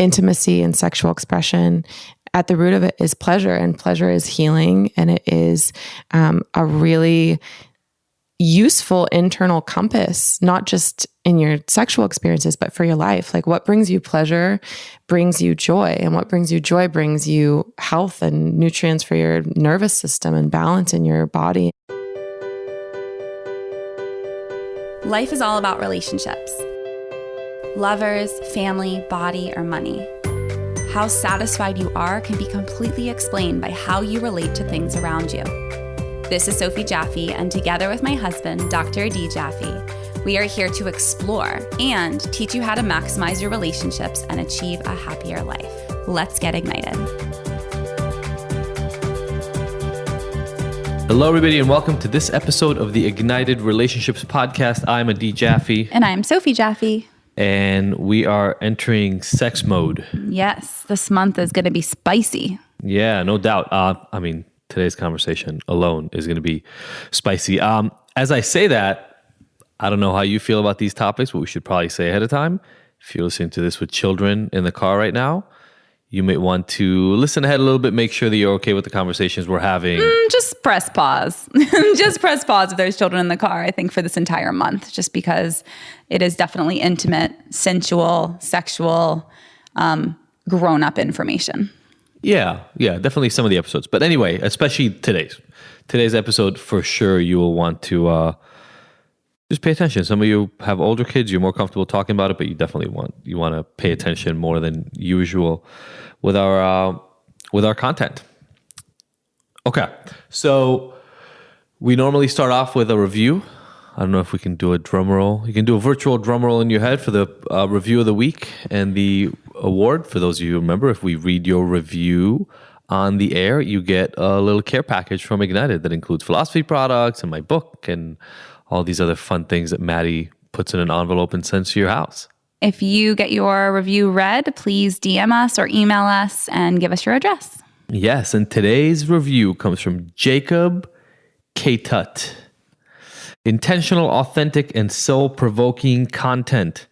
intimacy and sexual expression, at the root of it is pleasure, and pleasure is healing, and it is a really useful internal compass, not just in your sexual experiences, but for your life. Like, what brings you pleasure brings you joy, and what brings you joy brings you health and nutrients for your nervous system and balance in your body. Life is all about relationships. Lovers, family, body, or money. How satisfied you are can be completely explained by how you relate to things around you. This is Sophie Jaffe, and together with my husband, Dr. Adi Jaffe, we are here to explore and teach you how to maximize your relationships and achieve a happier life. Let's get ignited. Hello, everybody, and welcome to this episode of the Ignited Relationships Podcast. I'm Adi Jaffe. And I'm Sophie Jaffe. And we are entering sex mode. Yes, this month is going to be spicy. Yeah, no doubt. Today's conversation alone is going to be spicy. As I say that, I don't know how you feel about these topics, but we should probably say ahead of time. If you're listening to this with children in the car right now, you may want to listen ahead a little bit, make sure that you're okay with the conversations we're having. Just press pause. Just press pause if there's children in the car, I think, for this entire month, just because it is definitely intimate, sensual, sexual, grown-up information. Yeah, definitely some of the episodes. But anyway, especially today's episode, for sure you will want to just pay attention. Some of you have older kids, you're more comfortable talking about it, but you definitely want to pay attention more than usual with our content. Okay, so we normally start off with a review. I don't know if we can do a drum roll. You can do a virtual drum roll in your head for the review of the week and the award. For those of you who remember, if we read your review on the air, you get a little care package from Ignited that includes philosophy products and my book and all these other fun things that Maddie puts in an envelope and sends to your house. If you get your review read, please DM us or email us and give us your address. Yes, and today's review comes from Jacob K. Tut. Intentional, authentic, and soul-provoking content.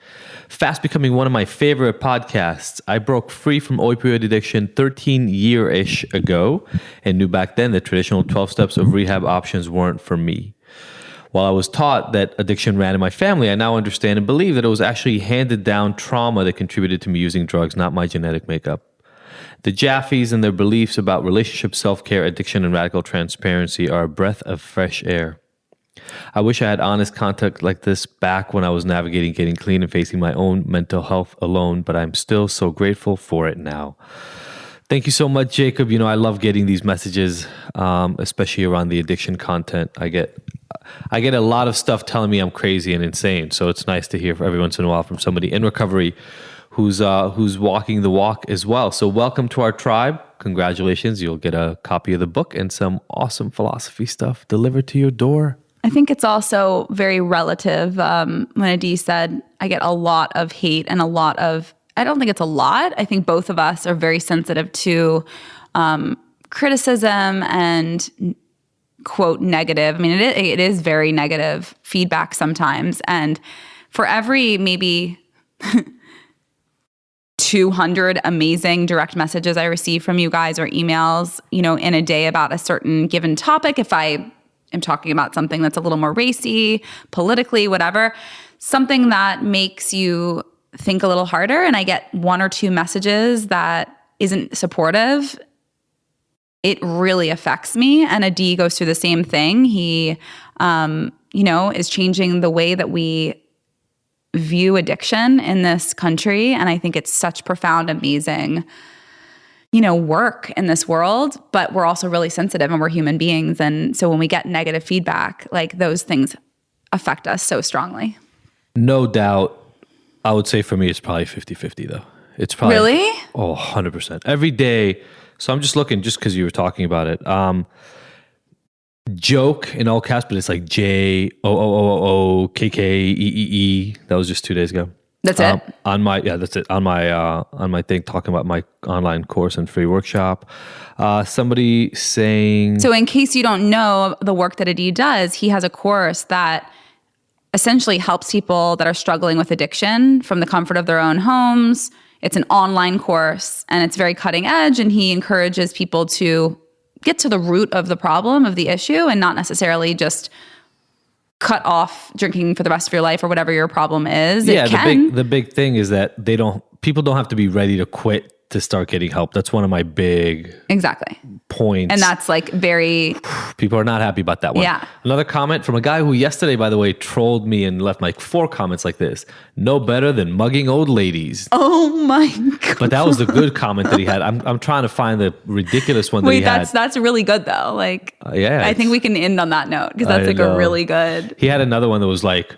Fast becoming one of my favorite podcasts. I broke free from opioid addiction 13-year-ish ago and knew back then that traditional 12 steps of rehab options weren't for me. While I was taught that addiction ran in my family, I now understand and believe that it was actually handed down trauma that contributed to me using drugs, not my genetic makeup. The Jaffes and their beliefs about relationship, self-care, addiction, and radical transparency are a breath of fresh air. I wish I had honest contact like this back when I was navigating getting clean and facing my own mental health alone, but I'm still so grateful for it now. Thank you so much, Jacob. I love getting these messages, especially around the addiction content. I get a lot of stuff telling me I'm crazy and insane, so it's nice to hear every once in a while from somebody in recovery who's walking the walk as well. So welcome to our tribe. Congratulations. You'll get a copy of the book and some awesome philosophy stuff delivered to your door. I think it's also very relative. When Adi said, I get a lot of hate and I don't think it's a lot. I think both of us are very sensitive to criticism and quote negative. It is very negative feedback sometimes. And for every maybe 200 amazing direct messages I receive from you guys or emails, in a day about a certain given topic, if I am talking about something that's a little more racy, politically, whatever, something that makes you think a little harder, and I get one or two messages that isn't supportive, it really affects me. And Adi goes through the same thing. He, is changing the way that we view addiction in this country. And I think it's such profound, amazing, work in this world, but we're also really sensitive and we're human beings. And so when we get negative feedback, like those things affect us so strongly. No doubt. I would say for me, it's probably 50-50 though. It's probably really? 100%. Every day. So I'm just looking, just because you were talking about it. Joke in all caps, but it's like JOOOOKKEEE. That was just 2 days ago. That's it? That's it. On my thing, talking about my online course and free workshop. Somebody saying... So in case you don't know the work that Adi does, he has a course that essentially helps people that are struggling with addiction from the comfort of their own homes, It's an online course and it's very cutting edge, and he encourages people to get to the root of the problem, of the issue, and not necessarily just cut off drinking for the rest of your life or whatever your problem is. Yeah, the big thing is that people don't have to be ready to quit to start getting help. That's one of my big points. And that's like very... People are not happy about that one. Yeah. Another comment from a guy who yesterday, by the way, trolled me and left like 4 comments like this. No better than mugging old ladies. Oh my God. But that was the good comment that he had. I'm trying to find the ridiculous one that he had. That's really good though. Like, I think we can end on that note because that's like a really good... He had another one that was like...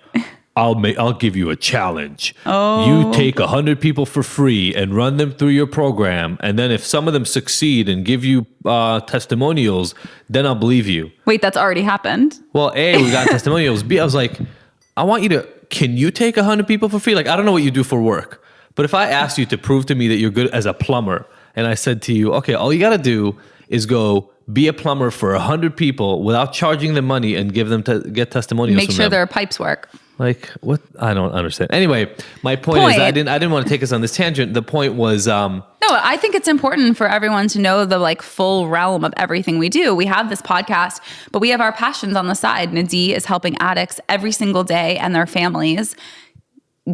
I'll give you a challenge. Oh. You take 100 people for free and run them through your program. And then if some of them succeed and give you testimonials, then I'll believe you. Wait, that's already happened? Well, A, we got testimonials. B, I was like, can you take 100 people for free? Like, I don't know what you do for work. But if I asked you to prove to me that you're good as a plumber, and I said to you, okay, all you got to do is go be a plumber for 100 people without charging them money and give them get testimonials Make from sure them. their pipes work. Like, what? I don't understand. Anyway, my point is I didn't want to take us on this tangent. The point was... No, I think it's important for everyone to know the like full realm of everything we do. We have this podcast, but we have our passions on the side. Nadee is helping addicts every single day and their families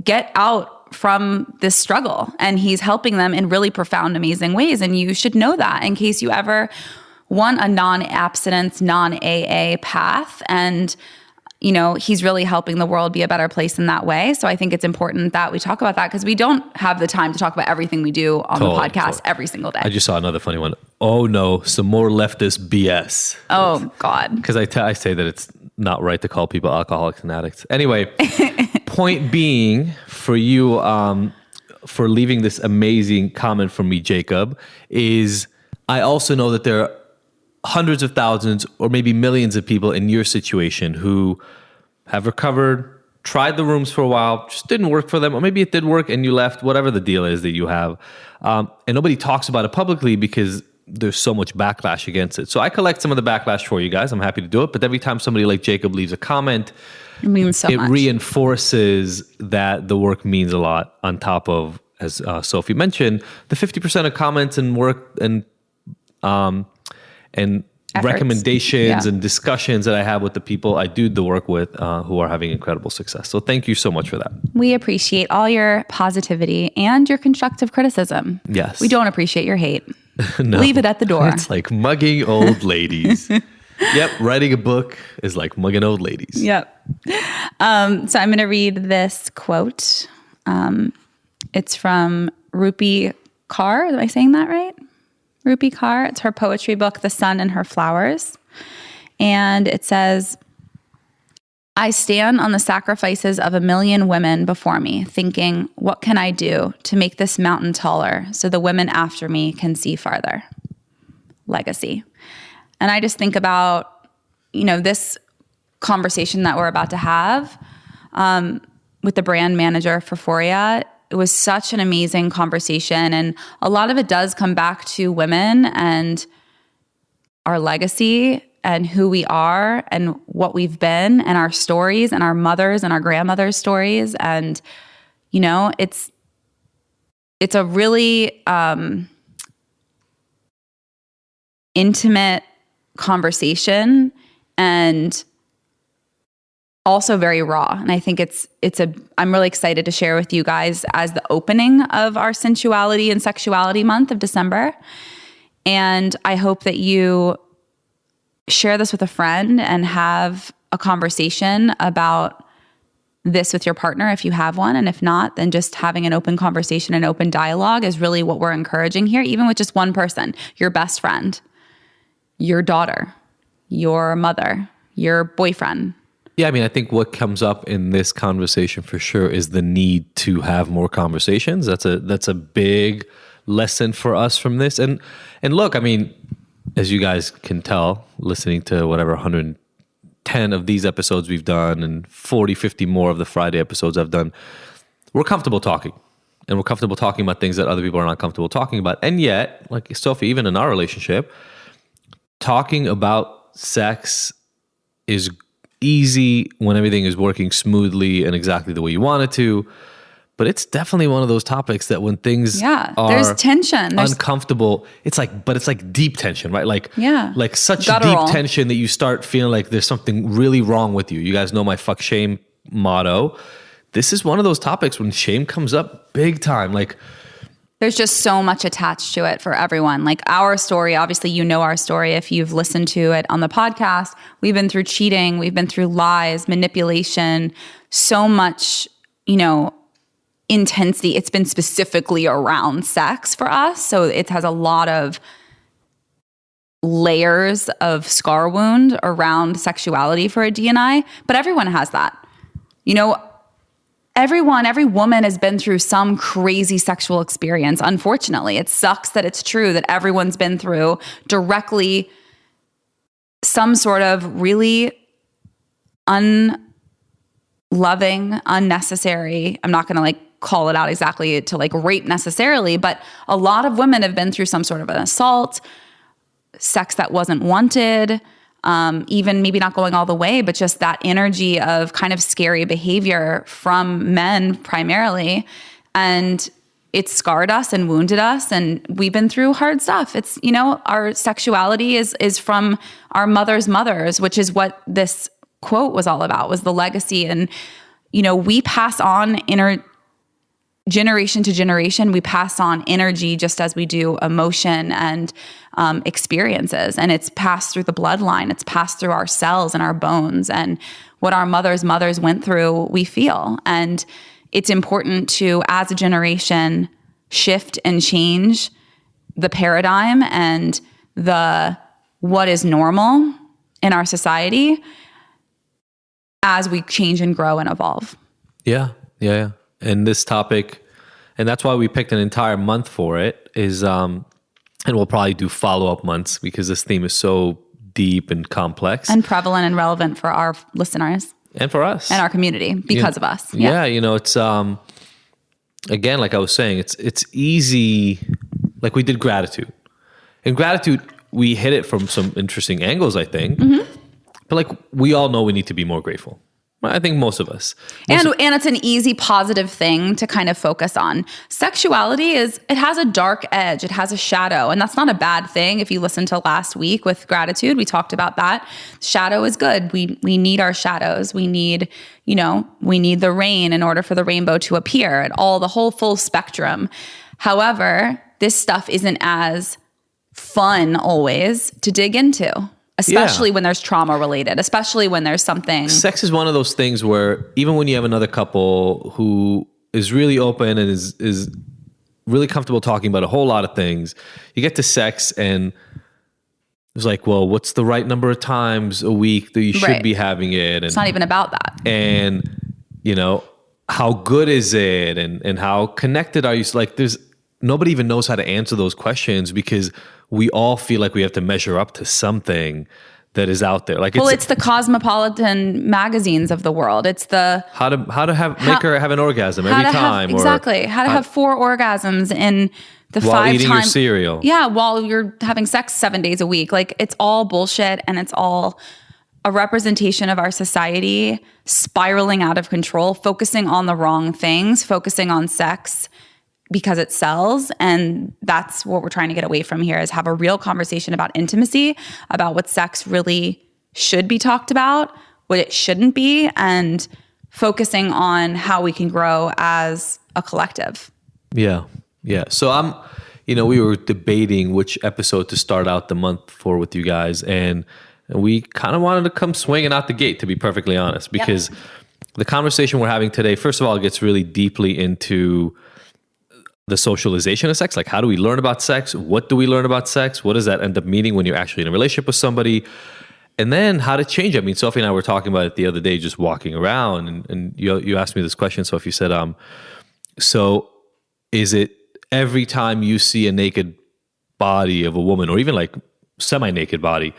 get out from this struggle. And he's helping them in really profound, amazing ways. And you should know that in case you ever want a non-abstinence, non-AA path. And he's really helping the world be a better place in that way. So I think it's important that we talk about that because we don't have the time to talk about everything we do on the podcast every single day. I just saw another funny one. Oh no, some more leftist BS. Oh God. Because I say that it's not right to call people alcoholics and addicts. Anyway, point being for you, for leaving this amazing comment from me, Jacob, is I also know that there are hundreds of thousands or maybe millions of people in your situation who have recovered, tried the rooms for a while, just didn't work for them, or maybe it did work and you left, whatever the deal is that you have. And nobody talks about it publicly because there's so much backlash against it. So I collect some of the backlash for you guys. I'm happy to do it. But every time somebody like Jacob leaves a comment, it means so much. Reinforces that the work means a lot on top of, as Sophie mentioned, the 50% of comments and work and efforts, recommendations and discussions that I have with the people I do the work with who are having incredible success. So thank you so much for that. We appreciate all your positivity and your constructive criticism. Yes. We don't appreciate your hate. No. Leave it at the door. It's like mugging old ladies. Yep. Writing a book is like mugging old ladies. Yep. So I'm going to read this quote. It's from Rupi Kaur. Am I saying that right? Rupi Kaur. It's her poetry book, The Sun and Her Flowers. And it says, I stand on the sacrifices of 1 million women before me, thinking, what can I do to make this mountain taller so the women after me can see farther? Legacy. And I just think about, this conversation that we're about to have with the brand manager for Foria. It was such an amazing conversation. And a lot of it does come back to women and our legacy and who we are and what we've been and our stories and our mothers and our grandmothers' stories. And, it's a really intimate conversation and also very raw. And I think I'm really excited to share with you guys as the opening of our Sensuality and Sexuality month of December. And I hope that you share this with a friend and have a conversation about this with your partner if you have one. And if not, then just having an open conversation and open dialogue is really what we're encouraging here, even with just one person, your best friend, your daughter, your mother, your boyfriend. Yeah, I think what comes up in this conversation for sure is the need to have more conversations. That's a big lesson for us from this. And look, as you guys can tell, listening to whatever 110 of these episodes we've done and 40, 50 more of the Friday episodes I've done, we're comfortable talking. And we're comfortable talking about things that other people are not comfortable talking about. And yet, like Sophie, even in our relationship, talking about sex is easy when everything is working smoothly and exactly the way you want it to. but it's definitely one of those topics that when things are there's tension, there's uncomfortable, it's like deep tension, right? Like such guttural deep tension that you start feeling like there's something really wrong with you. You guys know my fuck shame motto. This is one of those topics when shame comes up big time. Like, there's just so much attached to it for everyone. Like our story, obviously, you know our story if you've listened to it on the podcast. We've been through cheating, we've been through lies, manipulation, so much, intensity. It's been specifically around sex for us. So it has a lot of layers of scar wound around sexuality for a D&I, but everyone has that. Every woman has been through some crazy sexual experience. Unfortunately, it sucks that it's true that everyone's been through directly some sort of really unloving, unnecessary. I'm not going to call it out exactly to rape necessarily, but a lot of women have been through some sort of an assault, sex that wasn't wanted, even maybe not going all the way, but just that energy of kind of scary behavior from men primarily. And it scarred us and wounded us. And we've been through hard stuff. It's, our sexuality is from our mothers' mothers, which is what this quote was all about, was the legacy. And, we pass on generation to generation, we pass on energy just as we do emotion and experiences. And it's passed through the bloodline. It's passed through our cells and our bones. And what our mothers' mothers went through, we feel. And it's important to, as a generation, shift and change the paradigm and what is normal in our society as we change and grow and evolve. Yeah. And this topic, and that's why we picked an entire month for it, is, and we'll probably do follow-up months because this theme is so deep and complex. And prevalent and relevant for our listeners. And for us. And our community because of us. Yeah, it's, again, like I was saying, it's easy, like we did gratitude. In gratitude, we hit it from some interesting angles, I think. Mm-hmm. But we all know we need to be more grateful. I think most of us. And it's an easy, positive thing to kind of focus on. Sexuality it has a dark edge. It has a shadow. And that's not a bad thing. If you listen to last week with gratitude, we talked about that. Shadow is good. We need our shadows. We need the rain in order for the rainbow to appear, the whole full spectrum. However, this stuff isn't as fun always to dig into. Especially when there's trauma related, especially when there's something. Sex is one of those things where even when you have another couple who is really open and is really comfortable talking about a whole lot of things, you get to sex and it's well, what's the right number of times a week that you should be having it? And it's not even about that. And, how good is it? And how connected are you? Nobody even knows how to answer those questions because we all feel like we have to measure up to something that is out there. It's the cosmopolitan magazines of the make her have an orgasm every time. Exactly. How to have 4 orgasms in the 5 times. While eating your cereal. Yeah, while you're having sex 7 days a week. It's all bullshit and it's all a representation of our society spiraling out of control, focusing on the wrong things, focusing on sex because it sells. And that's what we're trying to get away from here, is have a real conversation about intimacy, about what sex really should be talked about, what it shouldn't be, and focusing on how we can grow as a collective. Yeah. So we were debating which episode to start out the month for with you guys. And we kind of wanted to come swinging out the gate, to be perfectly honest, because the conversation we're having today, first of all, gets really deeply into the socialization of sex. How do we learn about sex? What do we learn about sex? What does that end up meaning when you're actually in a relationship with somebody? And then how to change it. I mean, Sophie and I were talking about it the other day, just walking around, and you asked me this question, Sophie. You said, so is it every time you see a naked body of a woman, or even semi-naked body,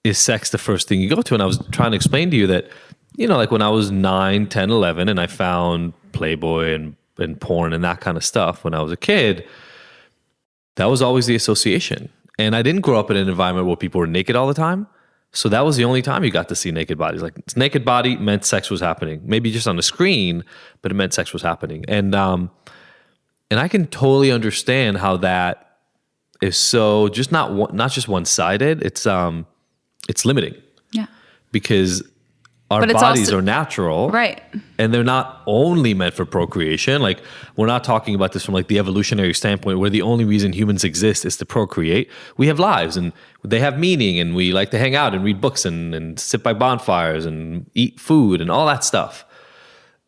is sex the first thing you go to? And I was trying to explain to you that, when I was 9, 10, 11, and I found Playboy and porn and that kind of stuff when I was a kid, that was always the association. And I didn't grow up in an environment where people were naked all the time. So that was the only time you got to see naked bodies. Like, it's naked body meant sex was happening. Maybe just on the screen, but it meant sex was happening. And I can totally understand how that is so just not just one-sided. It's limiting. Yeah. Because our bodies are natural. Right. And they're not only meant for procreation. Like, we're not talking about this from like the evolutionary standpoint where the only reason humans exist is to procreate. We have lives and they have meaning, and we like to hang out and read books and sit by bonfires and eat food and all that stuff.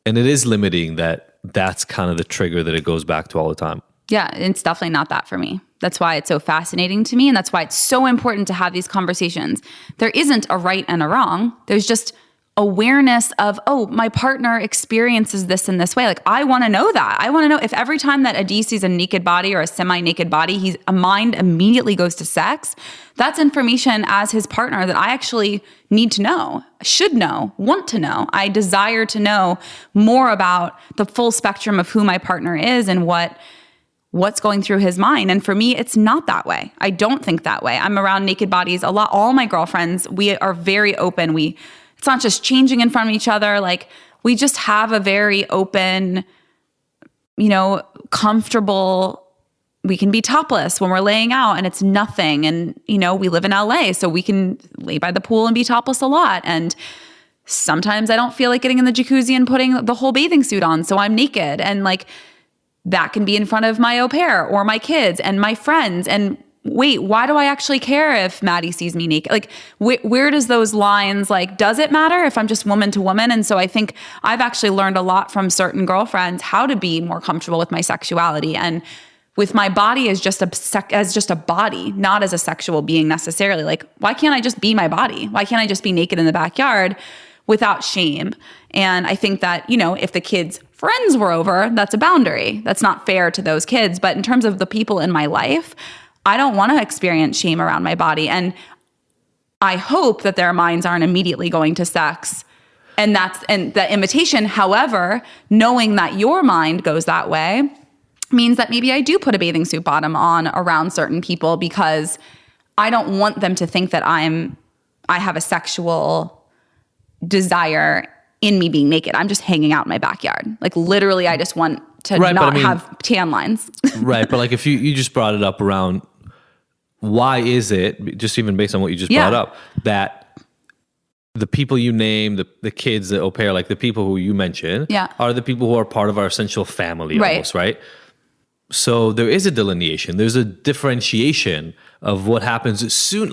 And it is limiting that's kind of the trigger that it goes back to all the time. Yeah, it's definitely not that for me. That's why it's so fascinating to me. And that's why it's so important to have these conversations. There isn't a right and a wrong. There's just awareness of, oh, my partner experiences this in this way. Like, I want to know that. I want to know if every time that Adi sees a naked body or a semi-naked body, his mind immediately goes to sex. That's information as his partner that I actually need to know, should know, want to know. I desire to know more about the full spectrum of who my partner is and what's going through his mind. And for me, it's not that way. I don't think that way. I'm around naked bodies a lot. All my girlfriends, we are very open. It's not just changing in front of each other. Like, we just have a very open, comfortable, we can be topless when we're laying out and it's nothing. And, we live in LA, so we can lay by the pool and be topless a lot. And sometimes I don't feel like getting in the jacuzzi and putting the whole bathing suit on, so I'm naked. And like, that can be in front of my au pair or my kids and my friends. And wait, why do I actually care if Maddie sees me naked? Like, where does those lines, like, does it matter if I'm just woman to woman? And so I think I've actually learned a lot from certain girlfriends how to be more comfortable with my sexuality and with my body as just a body, not as a sexual being necessarily. Like, why can't I just be my body? Why can't I just be naked in the backyard without shame? And I think that, if the kids' friends were over, that's a boundary. That's not fair to those kids. But in terms of the people in my life, I don't want to experience shame around my body. And I hope that their minds aren't immediately going to sex. And the invitation, however, knowing that your mind goes that way means that maybe I do put a bathing suit bottom on around certain people because I don't want them to think that I have a sexual desire in me being naked. I'm just hanging out in my backyard. Like, literally, I just want to have tan lines. Right. But like, if you just brought it up around, why is it, just even based on what you just brought up, that the people you name, the kids, the au pair, like the people who you mentioned, are the people who are part of our essential family almost, right? So there is a delineation. There's a differentiation of what happens as soon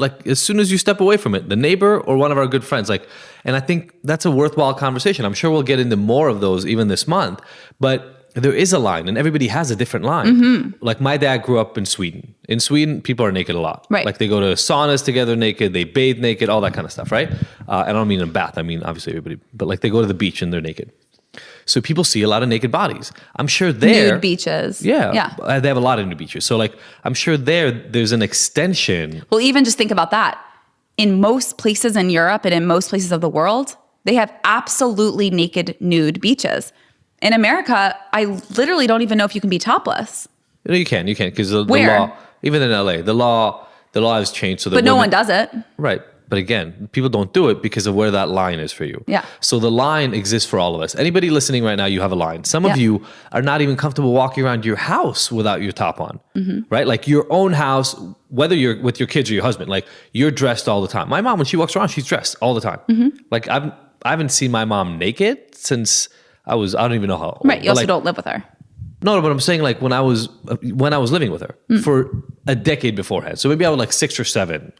as you step away from it, the neighbor or one of our good friends. Like, and I think that's a worthwhile conversation. I'm sure we'll get into more of those even this month, but there is a line and everybody has a different line. Mm-hmm. Like, my dad grew up in Sweden. In Sweden, people are naked a lot. Right. Like, they go to saunas together naked, they bathe naked, all that kind of stuff, right? I don't mean in a bath. I mean, obviously everybody, but like, they go to the beach and they're naked. So people see a lot of naked bodies. I'm sure there... Nude beaches. Yeah. They have a lot of nude beaches. So like, I'm sure there's an extension. Well, even just think about that. In most places in Europe and in most places of the world, they have absolutely naked nude beaches. In America, I literally don't even know if you can be topless. No, you can, because the law, even in LA, the law has changed. So that but no one does it. Right. But again, people don't do it because of where that line is for you. Yeah. So the line exists for all of us. Anybody listening right now, you have a line. Some of you are not even comfortable walking around your house without your top on, right? Like, your own house, whether you're with your kids or your husband, like, you're dressed all the time. My mom, when she walks around, she's dressed all the time. Like, I haven't seen my mom naked since I don't even know how old. Right. You also don't live with her. No, but I'm saying, like, when I was living with her for a decade beforehand. So maybe I was like 6 or 7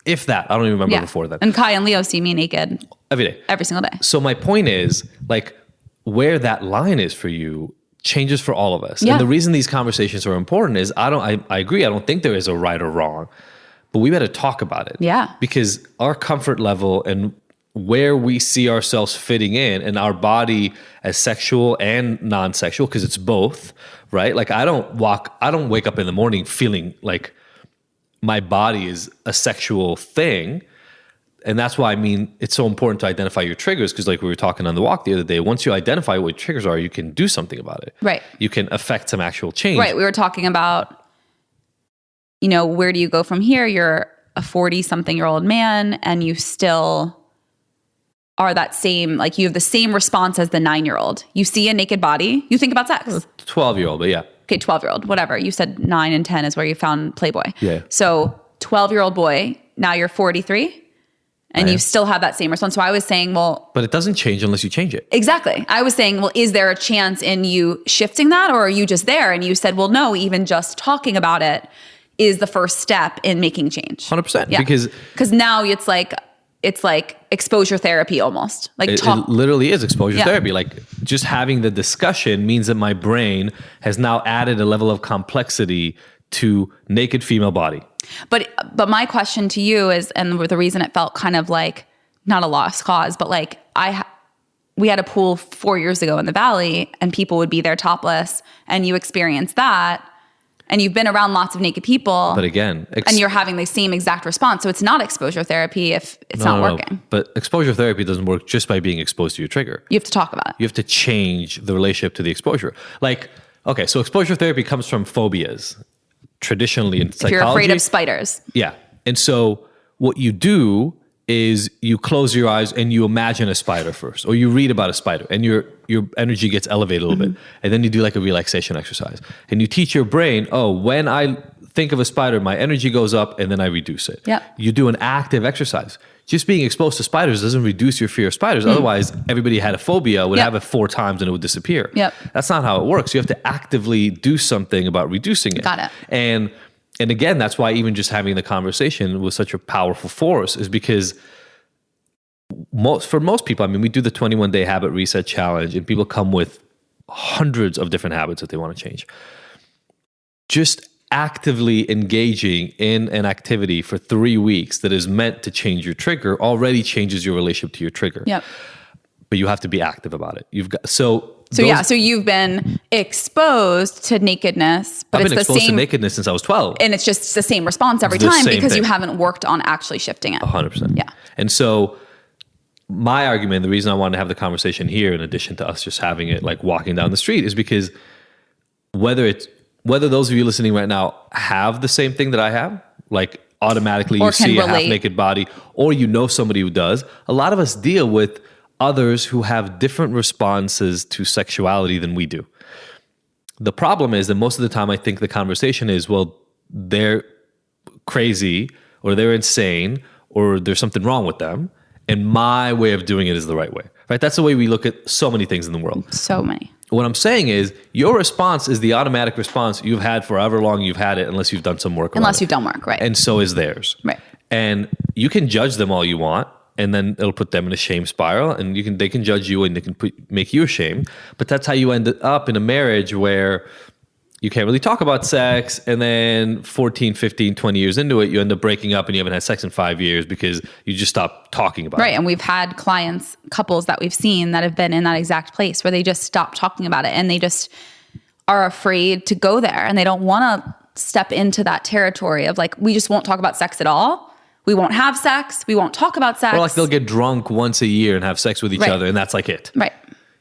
if that. I don't even remember before that. And Kai and Leo see me naked every day. Every single day. So my point is, like, where that line is for you changes for all of us. Yeah. And the reason these conversations are important is I agree. I don't think there is a right or wrong, but we better talk about it. Yeah. Because our comfort level and where we see ourselves fitting in and our body as sexual and non-sexual, because it's both, right? Like, I don't wake up in the morning feeling like my body is a sexual thing. And that's why, I mean, it's so important to identify your triggers, because like we were talking on the walk the other day, once you identify what your triggers are, you can do something about it. Right. You can affect some actual change. Right. We were talking about, where do you go from here? You're a 40-something-year-old man and you still are that same, like you have the same response as the 9-year-old. You see a naked body, you think about sex. 12-year-old, but yeah. Okay, 12-year-old, whatever. You said 9 and 10 is where you found Playboy. Yeah. So 12-year-old boy, now you're 43 and you still have that same response. So I was saying, well. But it doesn't change unless you change it. Exactly. I was saying, well, is there a chance in you shifting that, or are you just there? And you said, well, no, even just talking about it is the first step in making change. 100%. Yeah. Because now it's like exposure therapy almost. Like it literally is exposure therapy. Like just having the discussion means that my brain has now added a level of complexity to naked female body. But my question to you is, and the reason it felt kind of like not a lost cause, but like we had a pool 4 years ago in the Valley and people would be there topless, and you experienced that. And you've been around lots of naked people. But again, and you're having the same exact response. So it's not exposure therapy if it's not working. But exposure therapy doesn't work just by being exposed to your trigger. You have to talk about it. You have to change the relationship to the exposure. Like, okay, so exposure therapy comes from phobias. Traditionally in psychology. If you're afraid of spiders. Yeah. And so what you do is you close your eyes and you imagine a spider first, or you read about a spider and your energy gets elevated a little bit. And then you do like a relaxation exercise and you teach your brain, oh, when I think of a spider, my energy goes up and then I reduce it. Yep. You do an active exercise. Just being exposed to spiders doesn't reduce your fear of spiders. Otherwise, everybody had a phobia, would have it 4 times and it would disappear. Yep. That's not how it works. You have to actively do something about reducing it. Got it. And again, that's why even just having the conversation was such a powerful force, is because for most people, I mean, we do the 21-day habit reset challenge and people come with hundreds of different habits that they want to change. Just actively engaging in an activity for 3 weeks that is meant to change your trigger already changes your relationship to your trigger. Yep. But you have to be active about it. So you've been exposed to nakedness, but I've it's been the exposed same to nakedness since I was 12. and it's just the same response every It's the time same because thing. you haven't worked on actually shifting it. 100%. Yeah. And so my argument, the reason I wanted to have the conversation here, in addition to us just having it like walking down the street, is because whether those of you listening right now have the same thing that I have, like automatically you see a half naked body, or you know somebody who does, a lot of us deal with others who have different responses to sexuality than we do. The problem is that most of the time I think the conversation is, well, they're crazy or they're insane or there's something wrong with them, and my way of doing it is the right way, right? That's the way we look at so many things in the world. So many. What I'm saying is your response is the automatic response you've had for however long you've had it, unless you've done some work on it. Unless you've done work, right. And so is theirs. Right. And you can judge them all you want, and then it'll put them in a shame spiral, and they can judge you and they can make you ashamed. But that's how you end up in a marriage where you can't really talk about sex, and then 14, 15, 20 years into it, you end up breaking up and you haven't had sex in 5 years because you just stopped talking about it. Right. And we've had clients, couples that we've seen that have been in that exact place where they just stop talking about it and they just are afraid to go there and they don't want to step into that territory of like, we just won't talk about sex at all. We won't have sex. We won't talk about sex. Or like they'll get drunk once a year and have sex with each other, and that's like it. Right.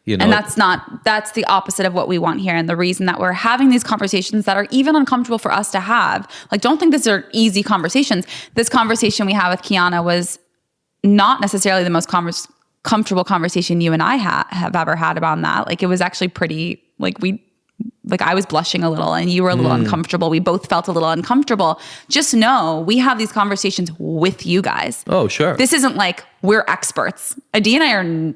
You know? And that's the opposite of what we want here. And the reason that we're having these conversations that are even uncomfortable for us to have, like, don't think these are easy conversations. This conversation we had with Kiana was not necessarily the most comfortable conversation you and I have ever had about that. Like, it was actually pretty, I was blushing a little and you were a little uncomfortable. We both felt a little uncomfortable. Just know we have these conversations with you guys. Oh, sure. This isn't like we're experts. Adi and I are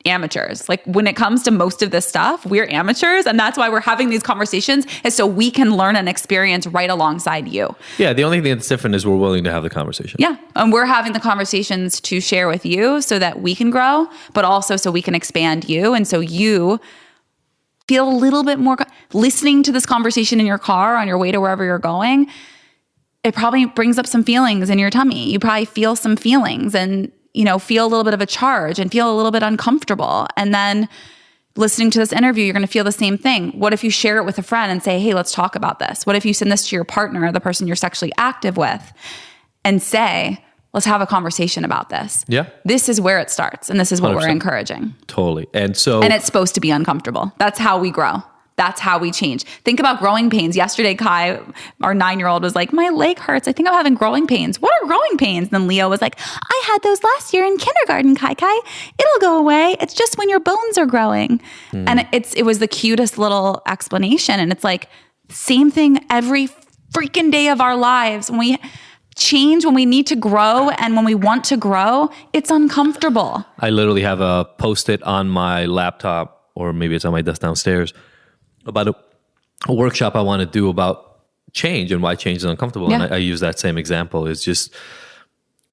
amateurs. Like, when it comes to most of this stuff, we're amateurs. And that's why we're having these conversations, is so we can learn and experience right alongside you. Yeah. The only thing that's different is we're willing to have the conversation. Yeah. And we're having the conversations to share with you so that we can grow, but also so we can expand you. And so you feel a little bit more listening to this conversation in your car on your way to wherever you're going. It probably brings up some feelings in your tummy. You probably feel some feelings and, feel a little bit of a charge and feel a little bit uncomfortable. And then listening to this interview, you're going to feel the same thing. What if you share it with a friend and say, hey, let's talk about this? What if you send this to your partner, the person you're sexually active with, and say, let's have a conversation about this? Yeah. This is where it starts. And this is what 100%. we're encouraging. Totally. And it's supposed to be uncomfortable. That's how we grow. That's how we change. Think about growing pains. Yesterday, Kai, our 9-year-old, was like, my leg hurts. I think I'm having growing pains. What are growing pains? And then Leo was like, I had those last year in kindergarten, Kai. It'll go away. It's just when your bones are growing. And it was the cutest little explanation. And it's like, same thing every freaking day of our lives. When we change, when we need to grow and when we want to grow, it's uncomfortable. I literally have a Post-it on my laptop, or maybe it's on my desk downstairs, about a workshop I want to do about change and why change is uncomfortable. Yeah. And I use that same example. It's just,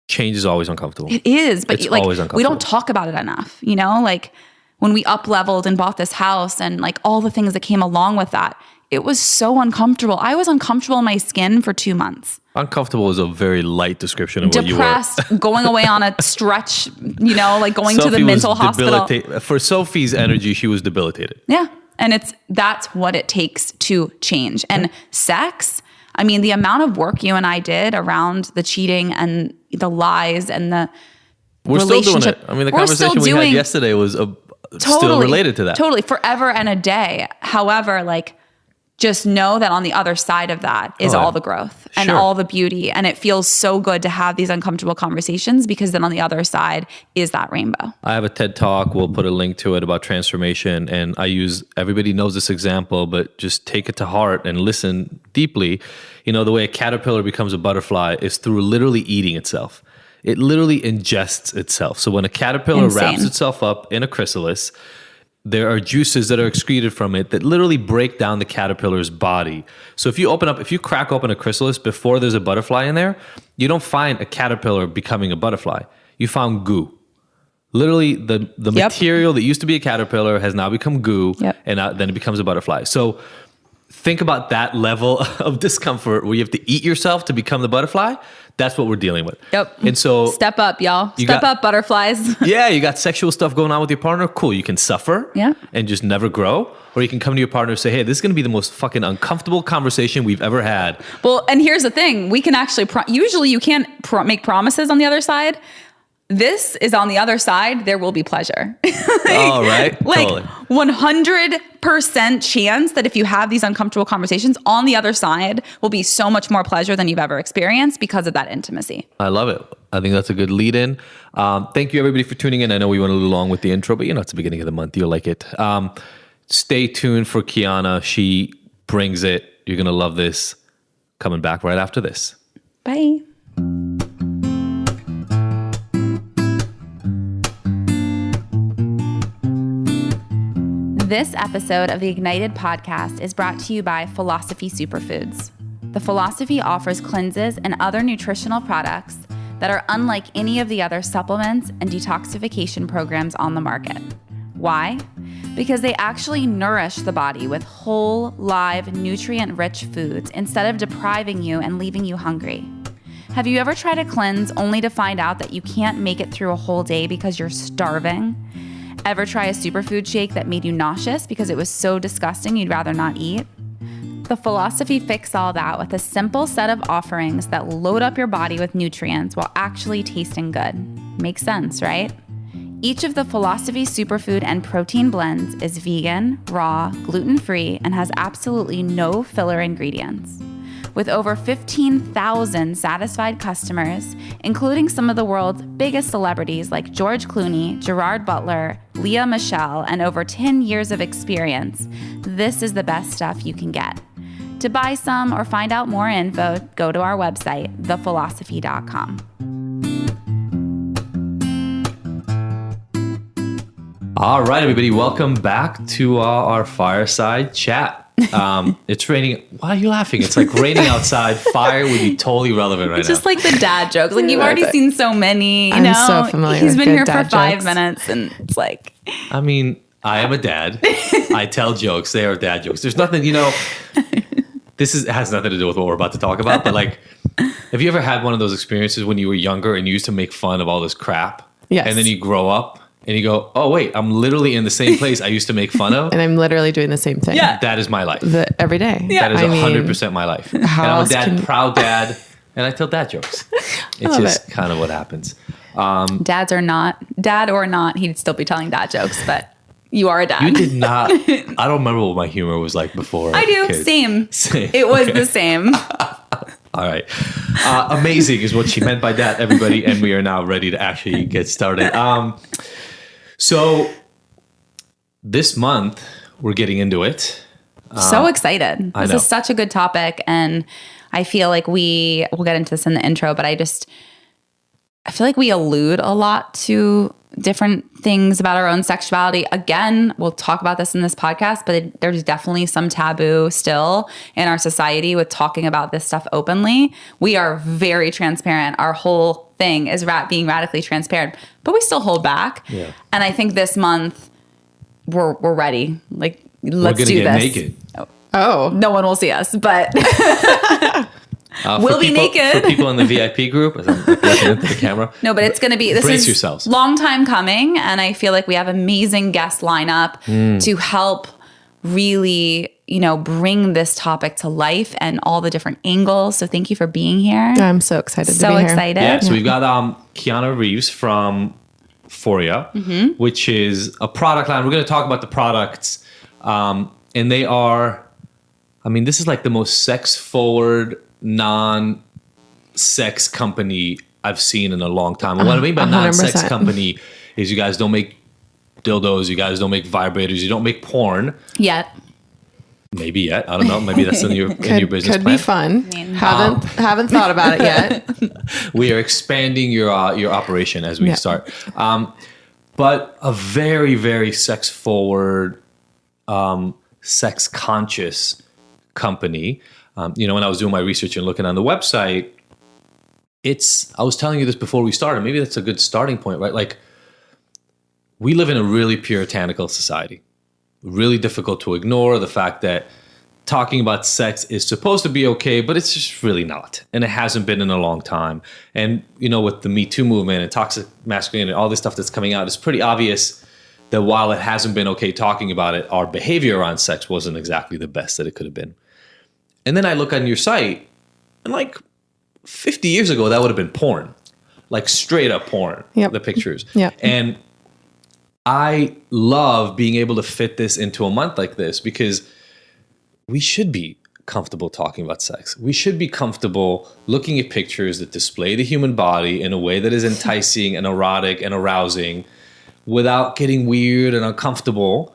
change is always uncomfortable. It is, but it's like, always uncomfortable. we don't talk about it enough, you know, like when we up-leveled and bought this house and like all the things that came along with that, it was so uncomfortable. I was uncomfortable in my skin for 2 months. Uncomfortable is a very light description of what you were. Depressed, going away on a stretch, you know, like going to the mental hospital. For Sophie's energy, she was debilitated. Yeah. And that's what it takes to change. And sex, I mean, the amount of work you and I did around the cheating and the lies and the We're relationship. still doing it. I mean, the conversation we had yesterday was still related to that. Totally. Forever and a day. However, like, just know that on the other side of that is all the growth and all the beauty. And it feels so good to have these uncomfortable conversations, because then on the other side is that rainbow. I have a TED Talk. We'll put a link to it about transformation. And everybody knows this example, but just take it to heart and listen deeply. You know, the way a caterpillar becomes a butterfly is through literally eating itself. It literally ingests itself. So when a caterpillar wraps itself up in a chrysalis, there are juices that are excreted from it that literally break down the caterpillar's body. So if you crack open a chrysalis before there's a butterfly in there, you don't find a caterpillar becoming a butterfly. You found goo. Literally, the material that used to be a caterpillar has now become goo, and then it becomes a butterfly. So think about that level of discomfort where you have to eat yourself to become the butterfly. That's what we're dealing with. Yep. And so step up, y'all. Step up, butterflies. Yeah, you got sexual stuff going on with your partner. Cool. You can suffer and just never grow. Or you can come to your partner and say, hey, this is going to be the most fucking uncomfortable conversation we've ever had. Well, and here's the thing. We can actually, usually you can't make promises on the other side. This is on the other side, there will be pleasure. Oh, right. Like totally. 100% chance that if you have these uncomfortable conversations, on the other side will be so much more pleasure than you've ever experienced because of that intimacy. I love it. I think that's a good lead in. Thank you everybody for tuning in. I know we went a little long with the intro, but it's the beginning of the month. You'll like it. Stay tuned for Kiana. She brings it. You're going to love this. Coming back right after this. Bye. This episode of the Ignited podcast is brought to you by Philosophy Superfoods. The Philosophy offers cleanses and other nutritional products that are unlike any of the other supplements and detoxification programs on the market. Why? Because they actually nourish the body with whole, live, nutrient-rich foods instead of depriving you and leaving you hungry. Have you ever tried a cleanse only to find out that you can't make it through a whole day because you're starving? Ever try a superfood shake that made you nauseous because it was so disgusting you'd rather not eat? The Philosophy fix all that with a simple set of offerings that load up your body with nutrients while actually tasting good. Makes sense, right? Each of the Philosophy superfood and protein blends is vegan, raw, gluten-free, and has absolutely no filler ingredients. With over 15,000 satisfied customers, including some of the world's biggest celebrities like George Clooney, Gerard Butler, Lea Michele, and over 10 years of experience, this is the best stuff you can get. To buy some or find out more info, go to our website, thephilosophy.com. All right, everybody, welcome back to our fireside chat. It's raining. Why are you laughing? It's like raining outside. Fire would be totally relevant right now. It's just like the dad jokes. Like you've already seen so many. I'm so familiar. He's been here for dad 5 jokes. minutes, and it's like. I mean, I am a dad. I tell jokes. They are dad jokes. There's nothing, has nothing to do with what we're about to talk about. But like, have you ever had one of those experiences when you were younger and you used to make fun of all this crap? Yes. And then you grow up and you go, oh, wait, I'm literally in the same place I used to make fun of. And I'm literally doing the same thing. Yeah. That is my life. Every day. That is 100% my life. And I'm a proud dad, and I tell dad jokes. It's just kind of what happens. Dad or not, he'd still be telling dad jokes, but You are a dad. You did not. I don't remember what my humor was like before. I do. Kids. Same. It was the same. All right. Amazing is what she meant by that, everybody. And we are now ready to actually get started. So this month, we're getting into it. So excited. I This know. is such a good topic. And I feel like we'll get into this in the intro, but I feel like we allude a lot to different things about our own sexuality. Again, we'll talk about this in this podcast, but there's definitely some taboo still in our society with talking about this stuff openly. We are very transparent. Our whole thing is being radically transparent, but we still hold back. Yeah. And I think this month we're ready. Like, let's do get this. naked. Oh, No one will see us, but we'll be naked. For people in the VIP group, as I'm looking into the camera. No, but it's going to be, this Brace is yourselves. long time coming. And I feel like we have amazing guest lineup to help really, bring this topic to life and all the different angles. So thank you for being here. I'm so excited to So be here. excited. Yeah, so we've got Kiana Reeves from Foria, which is a product line. We're going to talk about the products. And they are, this is like the most sex-forward, non-sex company I've seen in a long time. And what I mean by non-sex 100%. company is you guys don't make dildos, you guys don't make vibrators, you don't make porn. Yet. Maybe yet. I don't know. Maybe that's in your business Could plan. be fun. Haven't thought about it yet. We are expanding your operation as we start. But a very, very sex-forward, sex-conscious company. When I was doing my research and looking on the website, I was telling you this before we started. Maybe that's a good starting point, right? Like, we live in a really puritanical society. Really difficult to ignore the fact that talking about sex is supposed to be okay, but it's just really not. And it hasn't been in a long time. And, with the Me Too movement and toxic masculinity and all this stuff that's coming out, it's pretty obvious that while it hasn't been okay talking about it, our behavior around sex wasn't exactly the best that it could have been. And then I look on your site, and like 50 years ago, that would have been porn. Like straight up porn, the pictures. Yep. And I love being able to fit this into a month like this because we should be comfortable talking about sex. We should be comfortable looking at pictures that display the human body in a way that is enticing and erotic and arousing without getting weird and uncomfortable.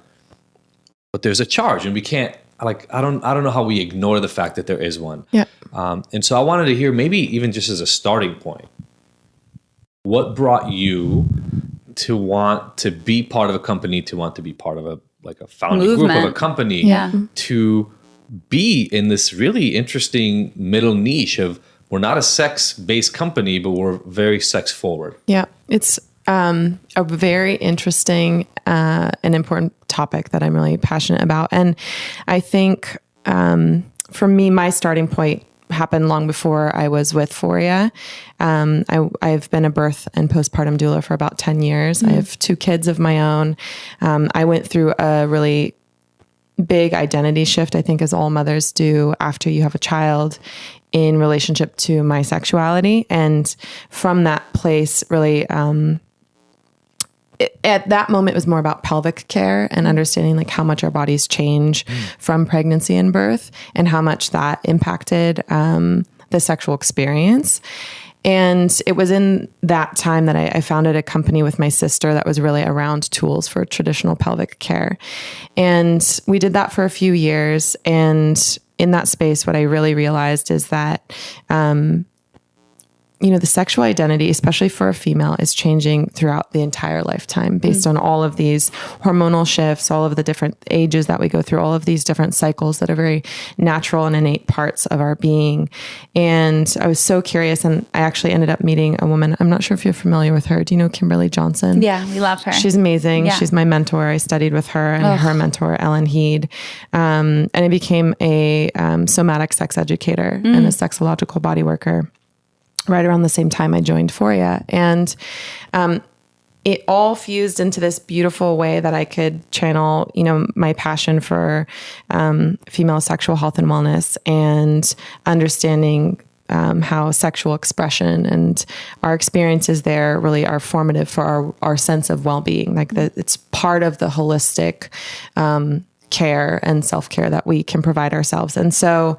But there's a charge, and we can't, I don't know how we ignore the fact that there is one. Yeah. And so I wanted to hear, maybe even just as a starting point, what brought you to want to be part of a company, to want to be part of a founding Movement. group of a company, Yeah. to be in this really interesting middle niche of, we're not a sex-based company, but we're very sex-forward. Yeah. It's a very interesting and important topic that I'm really passionate about. And I think for me, my starting point happened long before I was with Foria. I've been a birth and postpartum doula for about 10 years. I have 2 kids of my own. I went through a really big identity shift, I think, as all mothers do after you have a child, in relationship to my sexuality. And from that place, really, at that moment, it was more about pelvic care and understanding like how much our bodies change from pregnancy and birth, and how much that impacted the sexual experience. And it was in that time that I founded a company with my sister that was really around tools for traditional pelvic care. And we did that for a few years. And in that space, what I really realized is that the sexual identity, especially for a female, is changing throughout the entire lifetime based on all of these hormonal shifts, all of the different ages that we go through, all of these different cycles that are very natural and innate parts of our being. And I was so curious, and I actually ended up meeting a woman. I'm not sure if you're familiar with her. Do you know Kimberly Johnson? Yeah, we love her. She's amazing. Yeah. She's my mentor. I studied with her and her mentor, Ellen Heed. And I became a somatic sex educator and a sexological body worker right around the same time I joined Foria. And it all fused into this beautiful way that I could channel, my passion for female sexual health and wellness, and understanding how sexual expression and our experiences there really are formative for our sense of well-being. Like that, it's part of the holistic care and self-care that we can provide ourselves. And so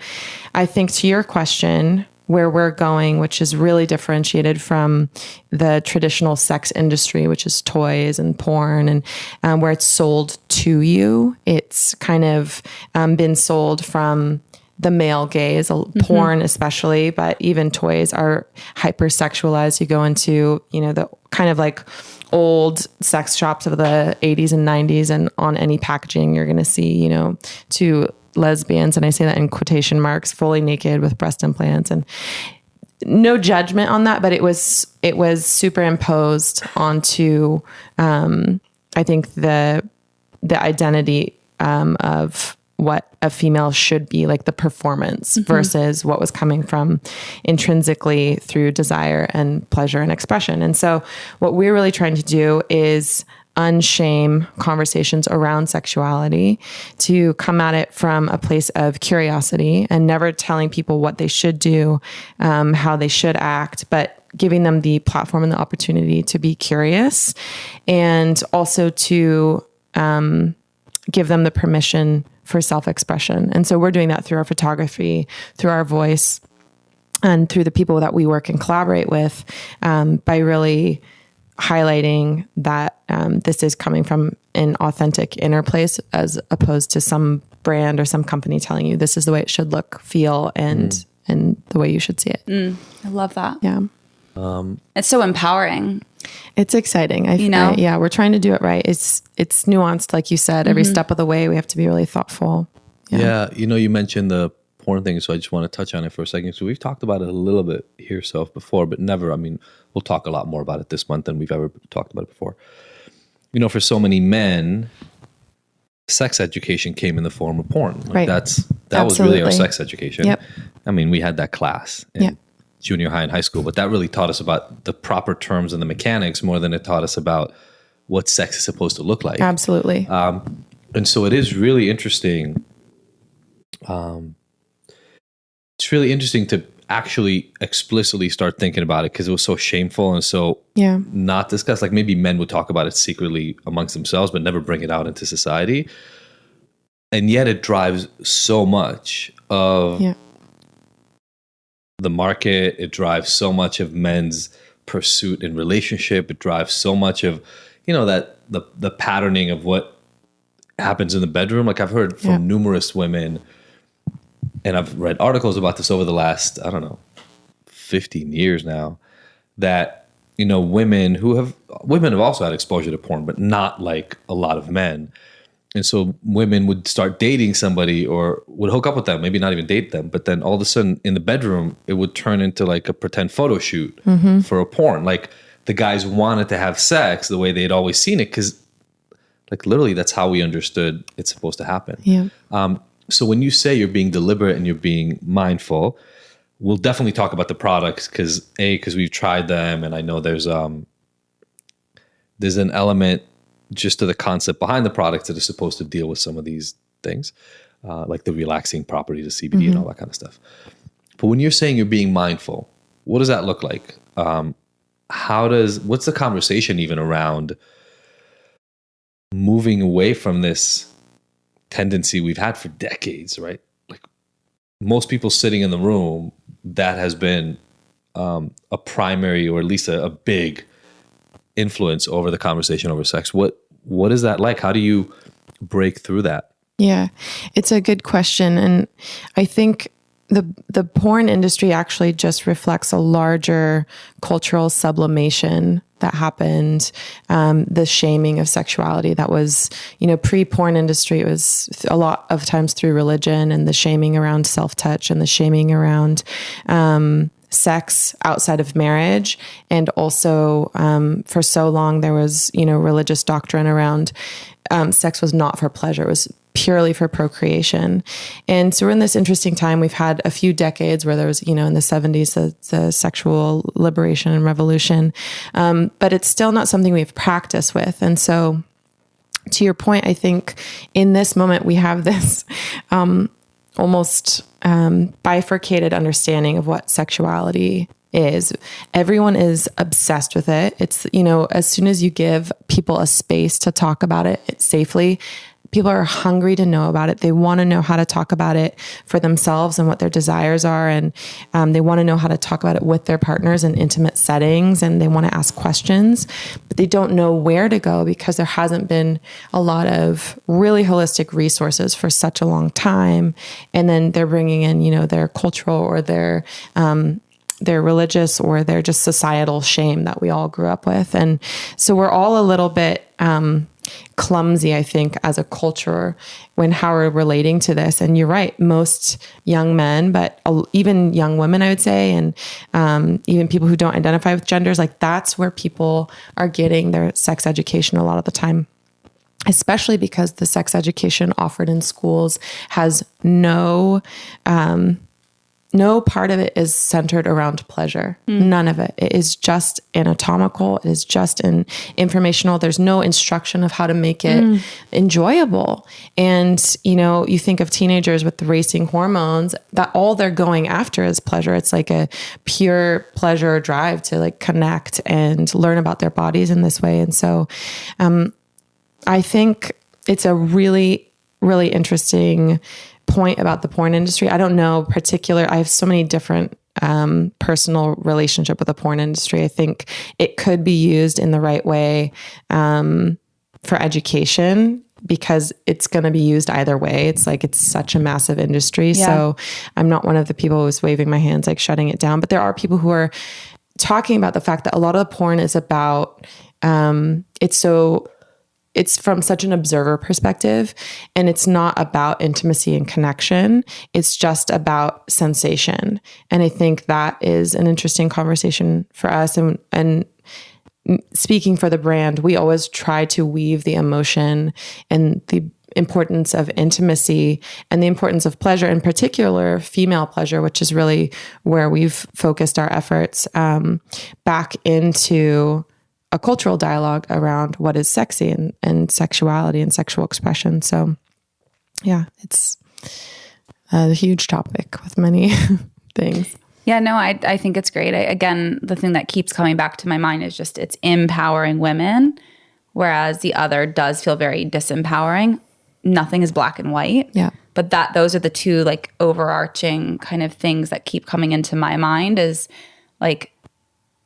I think to your question, where we're going, which is really differentiated from the traditional sex industry, which is toys and porn, and where it's sold to you. It's kind of been sold from the male gaze, porn especially, but even toys are hypersexualized. You go into, the kind of like old sex shops of the 80s and 90s, and on any packaging, you're going to see, two lesbians, and I say that in quotation marks, fully naked with breast implants, and no judgment on that, but it was superimposed onto, I think the identity of what a female should be, like the performance versus what was coming from intrinsically through desire and pleasure and expression. And so what we're really trying to do is unshame conversations around sexuality, to come at it from a place of curiosity and never telling people what they should do, how they should act, but giving them the platform and the opportunity to be curious, and also to give them the permission for self-expression. And so we're doing that through our photography, through our voice, and through the people that we work and collaborate with, by really highlighting that this is coming from an authentic inner place, as opposed to some brand or some company telling you this is the way it should look, feel, and the way you should see it. I love that. Yeah. It's so empowering. It's exciting. Yeah, we're trying to do it right. It's nuanced, like you said. Every step of the way, we have to be really thoughtful. Yeah. You mentioned the porn thing, so I just want to touch on it for a second. So we've talked about it a little bit here, Soph, before, but never, we'll talk a lot more about it this month than we've ever talked about it before. For so many men, sex education came in the form of porn. Right. That was really our sex education. Yep. We had that class in junior high and high school, but that really taught us about the proper terms and the mechanics more than it taught us about what sex is supposed to look like. Absolutely. And so it is really interesting. It's really interesting to actually explicitly start thinking about it, because it was so shameful and so not discussed. Like maybe men would talk about it secretly amongst themselves, but never bring it out into society. And yet it drives so much of the market. It drives so much of men's pursuit in relationship. It drives so much of, that the patterning of what happens in the bedroom. Like I've heard from numerous women, and I've read articles about this over the last, 15 years now, that, women have also had exposure to porn, but not like a lot of men. And so women would start dating somebody or would hook up with them, maybe not even date them, but then all of a sudden in the bedroom, it would turn into like a pretend photo shoot for a porn. Like the guys wanted to have sex the way they'd always seen it, because like literally that's how we understood it's supposed to happen. Yeah. So when you say you're being deliberate and you're being mindful, we'll definitely talk about the products, because we've tried them, and I know there's an element just to the concept behind the products that is supposed to deal with some of these things, like the relaxing properties of CBD and all that kind of stuff. But when you're saying you're being mindful, what does that look like? What's the conversation even around moving away from this tendency we've had for decades, right? Like most people sitting in the room, that has been a primary, or at least a big influence over the conversation over sex. What is that like? How do you break through that? Yeah, it's a good question. And I think the porn industry actually just reflects a larger cultural sublimation that happened, the shaming of sexuality that was, pre-porn industry. It was a lot of times through religion, and the shaming around self-touch and the shaming around sex outside of marriage. And also for so long there was, religious doctrine around sex was not for pleasure. It was purely for procreation. And so we're in this interesting time. We've had a few decades where there was, in the 70s, the sexual liberation and revolution. But it's still not something we've practiced with. And so to your point, I think in this moment we have this almost bifurcated understanding of what sexuality is. Everyone is obsessed with it. It's, as soon as you give people a space to talk about it safely, people are hungry to know about it. They want to know how to talk about it for themselves and what their desires are. And they want to know how to talk about it with their partners in intimate settings. And they want to ask questions, but they don't know where to go because there hasn't been a lot of really holistic resources for such a long time. And then they're bringing in, their cultural or their religious or their just societal shame that we all grew up with. And so we're all a little bit clumsy, I think, as a culture how we're relating to this. And you're right, most young men, but even young women, I would say, and even people who don't identify with genders, like that's where people are getting their sex education a lot of the time. Especially because the sex education offered in schools has no part of it is centered around pleasure. None of it. It is just anatomical. It is just informational. There's no instruction of how to make it enjoyable. And, you think of teenagers with the racing hormones, that all they're going after is pleasure. It's like a pure pleasure drive to like connect and learn about their bodies in this way. And so I think it's a really, really interesting point about the porn industry. I don't know I have so many different personal relationship with the porn industry. I think it could be used in the right way for education because it's going to be used either way. It's like, it's such a massive industry. Yeah. So I'm not one of the people who's waving my hands, like shutting it down, but there are people who are talking about the fact that a lot of the porn is about, it's from such an observer perspective, and it's not about intimacy and connection. It's just about sensation. And I think that is an interesting conversation for us. And speaking for the brand, we always try to weave the emotion and the importance of intimacy and the importance of pleasure, in particular female pleasure, which is really where we've focused our efforts, back into a cultural dialogue around what is sexy and sexuality and sexual expression. So yeah, it's a huge topic with many things. Yeah, no, I think it's great. Again, the thing that keeps coming back to my mind is just it's empowering women, whereas the other does feel very disempowering. Nothing is black and white. Yeah. But those are the two like overarching kind of things that keep coming into my mind is like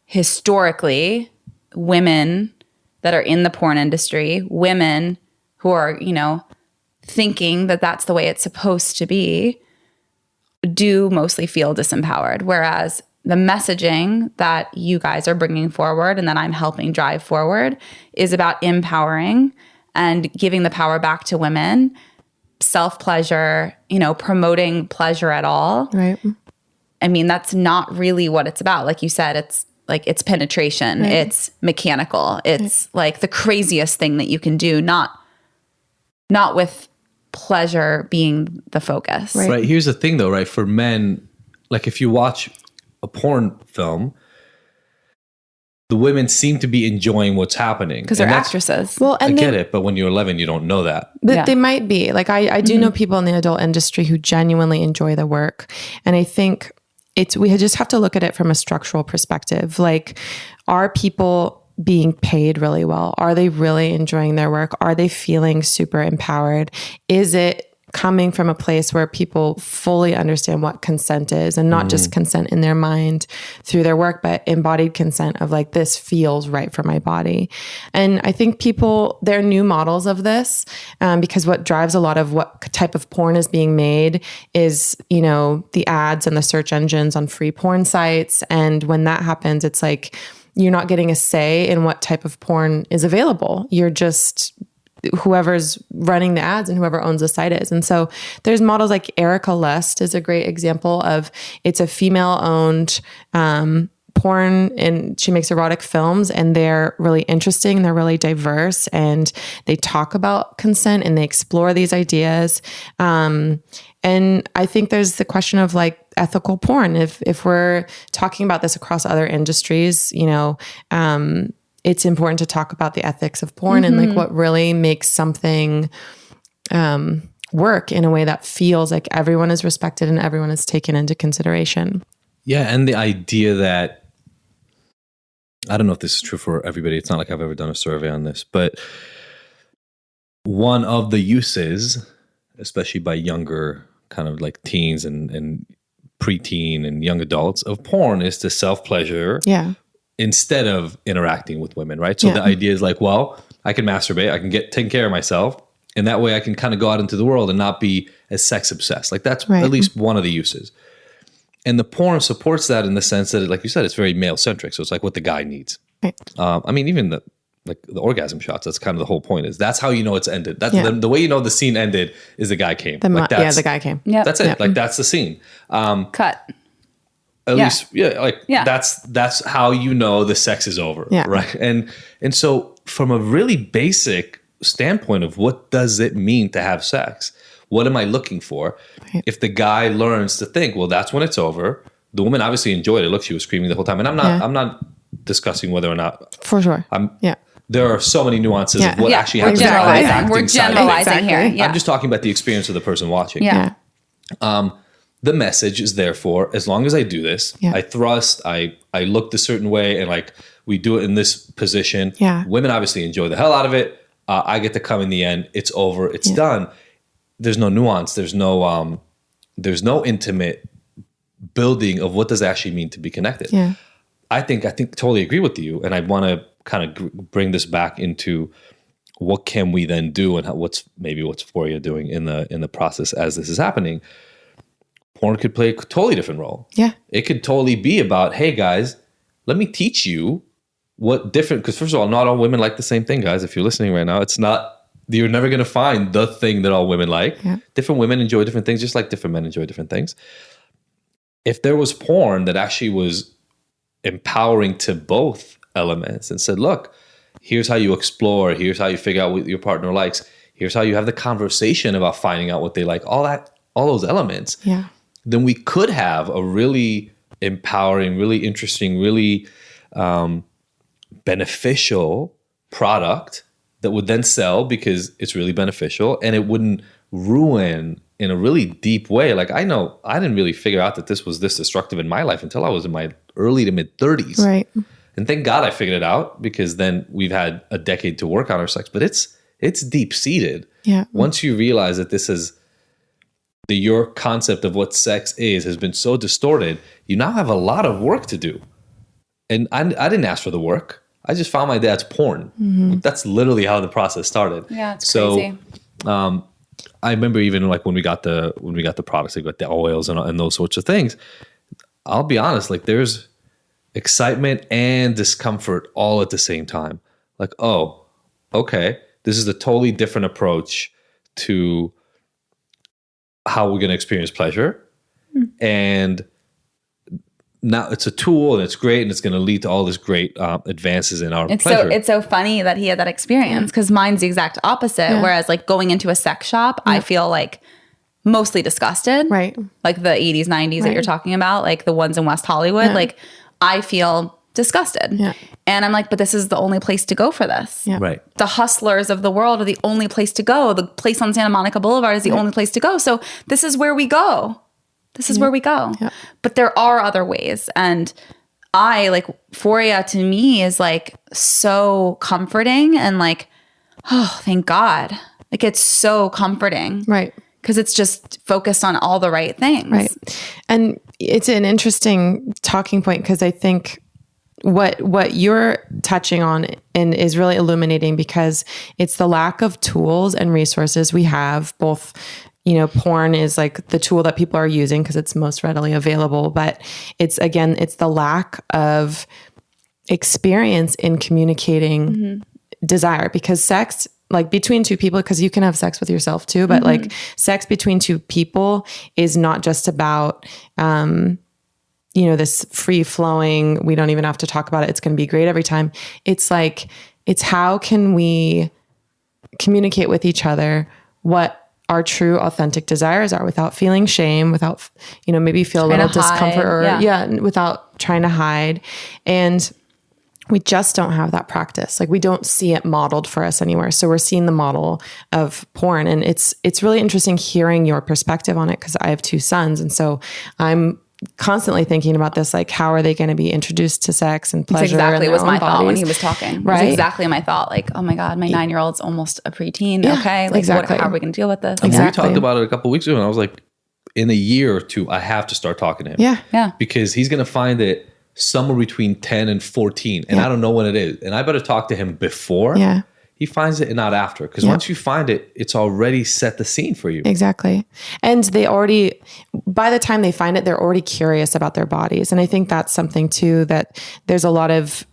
historically women that are in the porn industry, women who are, thinking that that's the way it's supposed to be, do mostly feel disempowered. Whereas the messaging that you guys are bringing forward and that I'm helping drive forward is about empowering and giving the power back to women, self-pleasure, promoting pleasure at all. Right. I mean, that's not really what it's about. Like you said, it's penetration. Right. It's mechanical. It's like the craziest thing that you can do, not with pleasure being the focus. Right. Here's the thing though, right? For men, like if you watch a porn film, the women seem to be enjoying what's happening. Because they're actresses. Well, and I get it, but when you're 11, you don't know that. But they might be. Like I do know people in the adult industry who genuinely enjoy the work. And I think we just have to look at it from a structural perspective. Like, are people being paid really well? Are they really enjoying their work? Are they feeling super empowered? Is it coming from a place where people fully understand what consent is, and not just consent in their mind through their work, but embodied consent of like, this feels right for my body? And I think they're new models of this, because what drives a lot of what type of porn is being made is, the ads and the search engines on free porn sites. And when that happens, it's like, you're not getting a say in what type of porn is available. You're just whoever's running the ads and whoever owns the site is. And so there's models like Erica Lust is a great example of, it's a female owned porn, and she makes erotic films, and they're really interesting. They're really diverse, and they talk about consent and they explore these ideas. And I think there's the question of like ethical porn. If we're talking about this across other industries, it's important to talk about the ethics of porn and like what really makes something work in a way that feels like everyone is respected and everyone is taken into consideration. Yeah. And the idea that, I don't know if this is true for everybody. It's not like I've ever done a survey on this, but one of the uses, especially by younger kind of like teens and preteen and young adults of porn, is to self-pleasure instead of interacting with women, right? So the idea is like, well, I can masturbate, I can take care of myself, and that way I can kind of go out into the world and not be as sex obsessed. Like that's at least one of the uses. And the porn supports that in the sense that, like you said, it's very male centric. So it's like what the guy needs. Right. I mean, even the orgasm shots, that's kind of the whole point, is that's how you know it's ended. That's the way you know the scene ended is the guy came. The guy came. Yeah. That's it. Like that's the scene. Cut. At least, that's how you know the sex is over. Yeah. Right. And so from a really basic standpoint of what does it mean to have sex? What am I looking for? Right. If the guy learns to think, well, that's when it's over. The woman obviously enjoyed it. Look, she was screaming the whole time. And I'm not discussing whether or not. For sure. There are so many nuances of what actually happens. We're generalizing here. Yeah. I'm just talking about the experience of the person watching. Yeah. The message is therefore, as long as I do this, I thrust, I look a certain way, and like we do it in this position. Yeah. Women obviously enjoy the hell out of it. I get to come in the end. It's over. It's done. There's no nuance. There's no intimate building of what does it actually mean to be connected. Yeah. I think totally agree with you. And I want to kind of bring this back into what can we then do and what's Foria doing in the process as this is happening. Porn could play a totally different role. Yeah. It could totally be about, hey guys, let me teach you what different, because first of all, not all women like the same thing, guys. If you're listening right now, it's not, you're never going to find the thing that all women like. Yeah. Different women enjoy different things, just like different men enjoy different things. If there was porn that actually was empowering to both elements and said, look, here's how you explore, here's how you figure out what your partner likes, here's how you have the conversation about finding out what they like, all those elements, then we could have a really empowering, really interesting, really beneficial product that would then sell because it's really beneficial and it wouldn't ruin in a really deep way. Like I know I didn't really figure out that this was this destructive in my life until I was in my early to mid 30s. Right. And thank God I figured it out, because then we've had a decade to work on our sex, but it's deep seated. Yeah. Once you realize that this is your concept of what sex is has been so distorted, you now have a lot of work to do. And I didn't ask for the work. I just found my dad's porn. Mm-hmm. That's literally how the process started. Yeah, it's crazy. I remember even like when we got the products, like got the oils and those sorts of things. I'll be honest, like there's excitement and discomfort all at the same time. Like, oh, okay, this is a totally different approach to how we're going to experience pleasure. Mm. And now it's a tool and it's great and it's going to lead to all this great advances in our pleasure. It's so funny that he had that experience, because mine's the exact opposite. Yeah. Whereas like going into a sex shop, I feel like mostly disgusted. Right. Like the 80s, 90s that you're talking about, like the ones in West Hollywood, like I feel disgusted. Yeah. And I'm like, but this is the only place to go for this. Yeah. Right. The hustlers of the world are the only place to go. The place on Santa Monica Boulevard is the only place to go. So this is where we go. This is where we go. Yeah. But there are other ways. And I like Foria to me is like so comforting and like, oh, thank God. Like it's so comforting. Right. Because it's just focused on all the right things. Right. And it's an interesting talking point, because I think what you're touching on and is really illuminating, because it's the lack of tools and resources we have. Both, porn is like the tool that people are using because it's most readily available, but it's the lack of experience in communicating desire, because sex, like between two people, because you can have sex with yourself too, but like sex between two people is not just about, this free flowing, we don't even have to talk about it, it's going to be great every time. It's like, it's how can we communicate with each other what our true authentic desires are without feeling shame, without, maybe feel a little discomfort or without trying to hide. And we just don't have that practice. Like we don't see it modeled for us anywhere. So we're seeing the model of porn, and it's really interesting hearing your perspective on it, because I have 2 sons. And so I'm constantly thinking about this, like, how are they going to be introduced to sex and pleasure? That's exactly in was their my own thought when bodies? he was talking. Right? That's exactly my thought. Like, oh my God, my 9-year-old's almost a preteen. Yeah, okay. Like, exactly. how are we going to deal with this? And Exactly. we talked about it a couple of weeks ago, and I was like, in a year or 2, I have to start talking to him. Yeah. Yeah. Because he's going to find it somewhere between 10 and 14. And I don't know when it is. And I better talk to him before he finds it and not after. Because once you find it, it's already set the scene for you. Exactly. And they already, by the time they find it, they're already curious about their bodies. And I think that's something too, that there's a lot of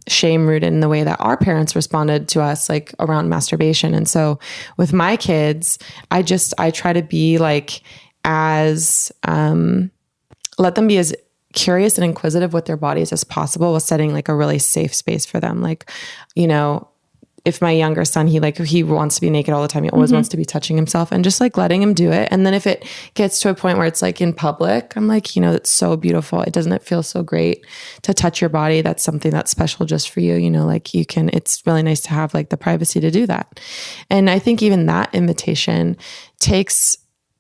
shame rooted in the way that our parents responded to us, like around masturbation. And so with my kids, I try to be like as, let them be as curious and inquisitive with their bodies as possible, with setting like a really safe space for them. Like, you know, if my younger son, he wants to be naked all the time. He always wants to be touching himself, and just like letting him do it. And then if it gets to a point where it's like in public, I'm like, you know, it's so beautiful. Doesn't it feel so great to touch your body? That's something that's special just for you. You know, like it's really nice to have like the privacy to do that. And I think even that invitation takes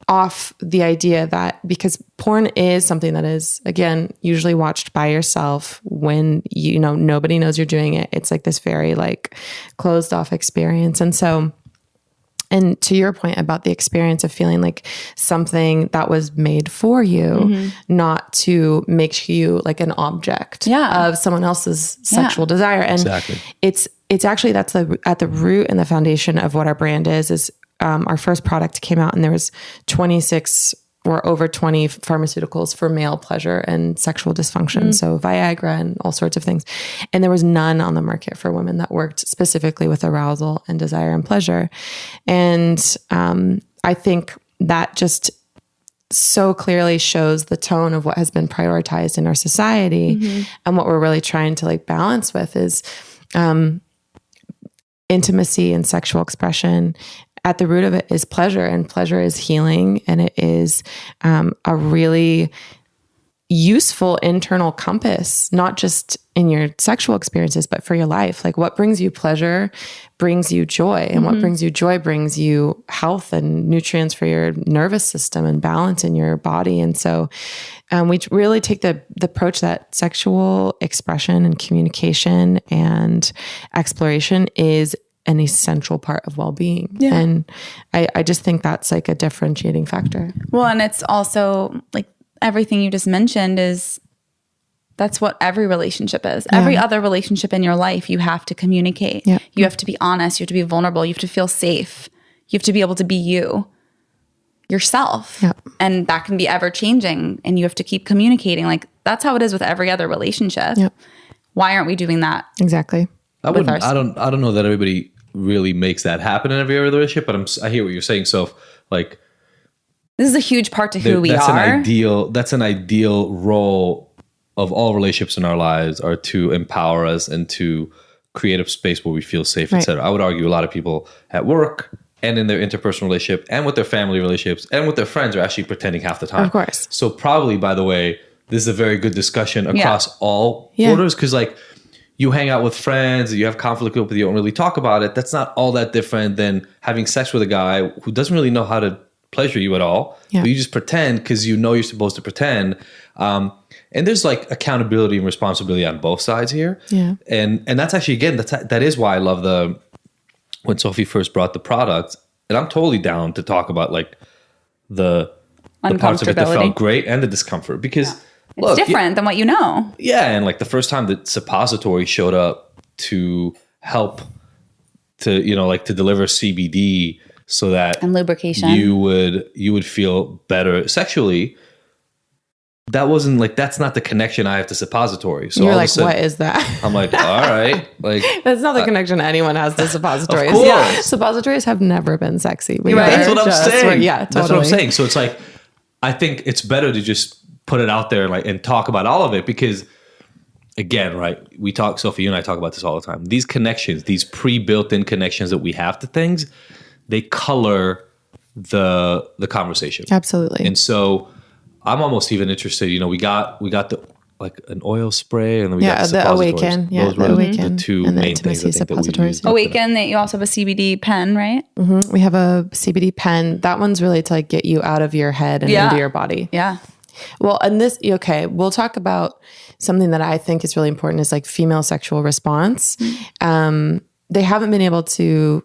off the idea that, because porn is something that is, again, usually watched by yourself when, you know, nobody knows you're doing it. It's like this very like closed off experience. And so, and to your point about the experience of feeling like something that was made for you, not to make you like an object of someone else's sexual desire. And it's actually, that's at the root and the foundation of what our brand is our first product came out, and there was 26 or over 20 pharmaceuticals for male pleasure and sexual dysfunction. So Viagra and all sorts of things. And there was none on the market for women that worked specifically with arousal and desire and pleasure. And I think that just so clearly shows the tone of what has been prioritized in our society. And what we're really trying to like balance with is intimacy and sexual expression. At the root of it is pleasure, and pleasure is healing. And it is a really useful internal compass, not just in your sexual experiences, but for your life. Like what brings you pleasure brings you joy, and what brings you joy brings you health and nutrients for your nervous system and balance in your body. And so we really take the approach that sexual expression and communication and exploration is an essential part of well-being. Yeah. And I just think that's like a differentiating factor. Well, and it's also like everything you just mentioned that's what every relationship is. Yeah. Every other relationship in your life, you have to communicate. Yeah. You have to be honest. You have to be vulnerable. You have to feel safe. You have to be able to be yourself. Yeah. And that can be ever changing, and you have to keep communicating. Like that's how it is with every other relationship. Yeah. Why aren't we doing that? Exactly. I don't know that everybody really makes that happen in every other relationship, but I hear what you're saying. So like, this is a huge part to who we are. That's an ideal role of all relationships in our lives, are to empower us and to create a space where we feel safe, etc. I would argue a lot of people at work and in their interpersonal relationship and with their family relationships and with their friends are actually pretending half the time. Of course. So probably, by the way, this is a very good discussion across all borders, because like, you hang out with friends, you have conflict with, you don't really talk about it. That's not all that different than having sex with a guy who doesn't really know how to pleasure you at all. Yeah. But you just pretend because you know you're supposed to pretend. And there's like accountability and responsibility on both sides here. Yeah. And that's actually, again, that is why I love when Sophie first brought the product, and I'm totally down to talk about like the parts of it that felt great and the discomfort, because it's different than what you know. Yeah, and like the first time that suppository showed up to help to, you know, like to deliver CBD so that and lubrication, you would feel better sexually. That wasn't like, that's not the connection I have to suppository. So you're like, sudden, what is that? I'm like, all right, like that's not the connection anyone has to suppositories. Of course. Yeah, suppositories have never been sexy. That's what I'm saying. Yeah, totally. That's what I'm saying. So it's like, I think it's better to just put it out there and talk about all of it, because again, right, Sophie, you and I talk about this all the time. These connections, these pre-built-in connections that we have to things, they color the conversation. Absolutely. And so I'm almost even interested, you know, we got the like an oil spray, and then we got the suppositories. Awaken. Yeah, Those the were Awaken. the two and the main things I Intimacy think that we suppositories. used. Awaken, that you also have a CBD pen, right? We have a CBD pen. That one's really to like get you out of your head and into your body. Yeah. Well, and this, okay, we'll talk about something that I think is really important is like female sexual response. They haven't been able to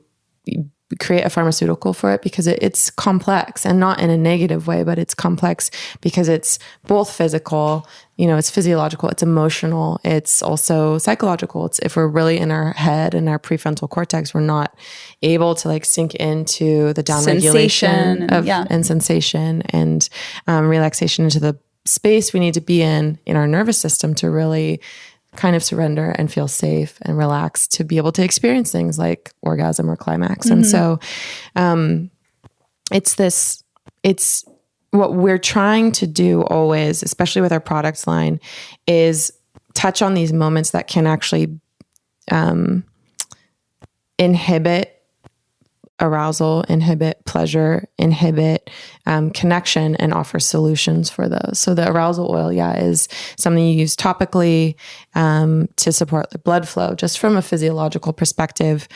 create a pharmaceutical for it because it's complex, and not in a negative way, but it's complex because it's both physical, it's physiological, it's emotional, it's also psychological. It's if we're really in our head and our prefrontal cortex, we're not able to like sink into the down regulation and sensation and relaxation into the space we need to be in our nervous system to really kind of surrender and feel safe and relax to be able to experience things like orgasm or climax. And so it's what we're trying to do always, especially with our products line, is touch on these moments that can actually inhibit arousal, inhibit pleasure, inhibit connection, and offer solutions for those. So the arousal oil, is something you use topically to support the blood flow. Just from a physiological perspective,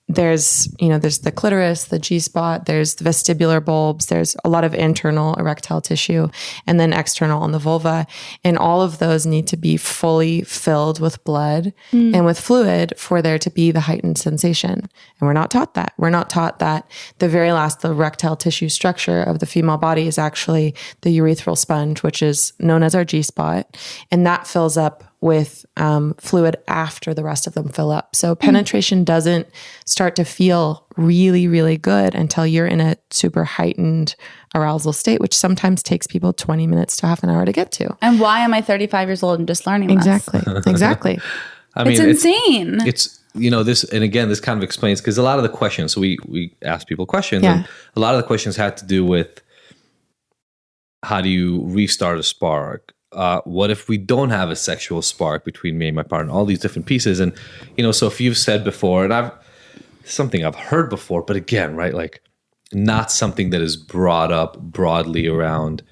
there's the clitoris, the G-spot, there's the vestibular bulbs, there's a lot of internal erectile tissue, and then external on the vulva. And all of those need to be fully filled with blood and with fluid for there to be the heightened sensation. And we're not taught that. We're not taught that the erectile tissue structure of the female body is actually the urethral sponge, which is known as our G-spot. And that fills up with fluid after the rest of them fill up. So penetration doesn't start to feel really, really good until you're in a super heightened arousal state, which sometimes takes people 20 minutes to half an hour to get to. And why am I 35 years old and just learning this? Exactly. I mean, it's insane. It's this, and again, this kind of explains, because a lot of the questions, so we ask people questions, and a lot of the questions had to do with how do you restart a spark? What if we don't have a sexual spark between me and my partner? All these different pieces. And, so if you've said before, and something I've heard before, but again, right, like not something that is brought up broadly around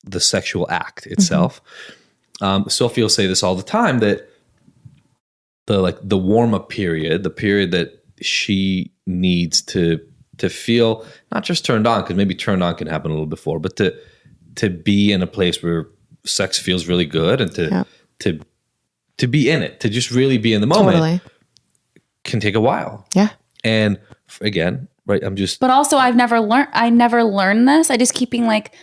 the sexual act itself. Sophie will say this all the time, that the warm up period, the period that she needs to feel not just turned on, because maybe turned on can happen a little before, but to be in a place where sex feels really good, and to be in it, to just really be in the moment, can take a while. Yeah. And again, right, but also I never learned this. I just keep being like,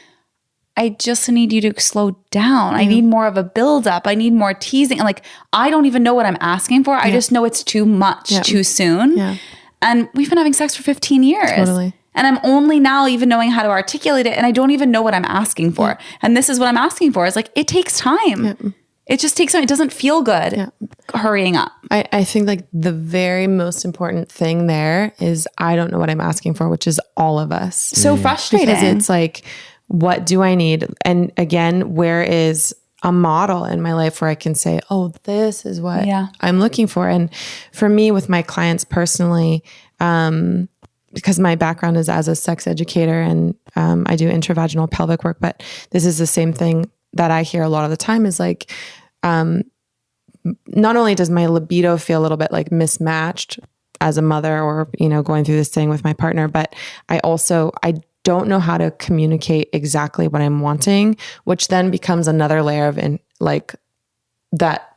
I just need you to slow down. I need more of a buildup. I need more teasing. And like, I don't even know what I'm asking for. I just know it's too much too soon. Yeah. And we've been having sex for 15 years. Totally. And I'm only now even knowing how to articulate it. And I don't even know what I'm asking for. And this is what I'm asking for. Is like, it takes time. Yeah. It just takes time. It doesn't feel good hurrying up. I think like the very most important thing there is I don't know what I'm asking for, which is all of us. So frustrating. Because it's like, what do I need? And again, where is a model in my life where I can say, oh, this is what I'm looking for. And for me, with my clients personally, because my background is as a sex educator and I do intravaginal pelvic work, but this is the same thing that I hear a lot of the time is like, not only does my libido feel a little bit like mismatched as a mother or, going through this thing with my partner, but I don't know how to communicate exactly what I'm wanting, which then becomes another layer of that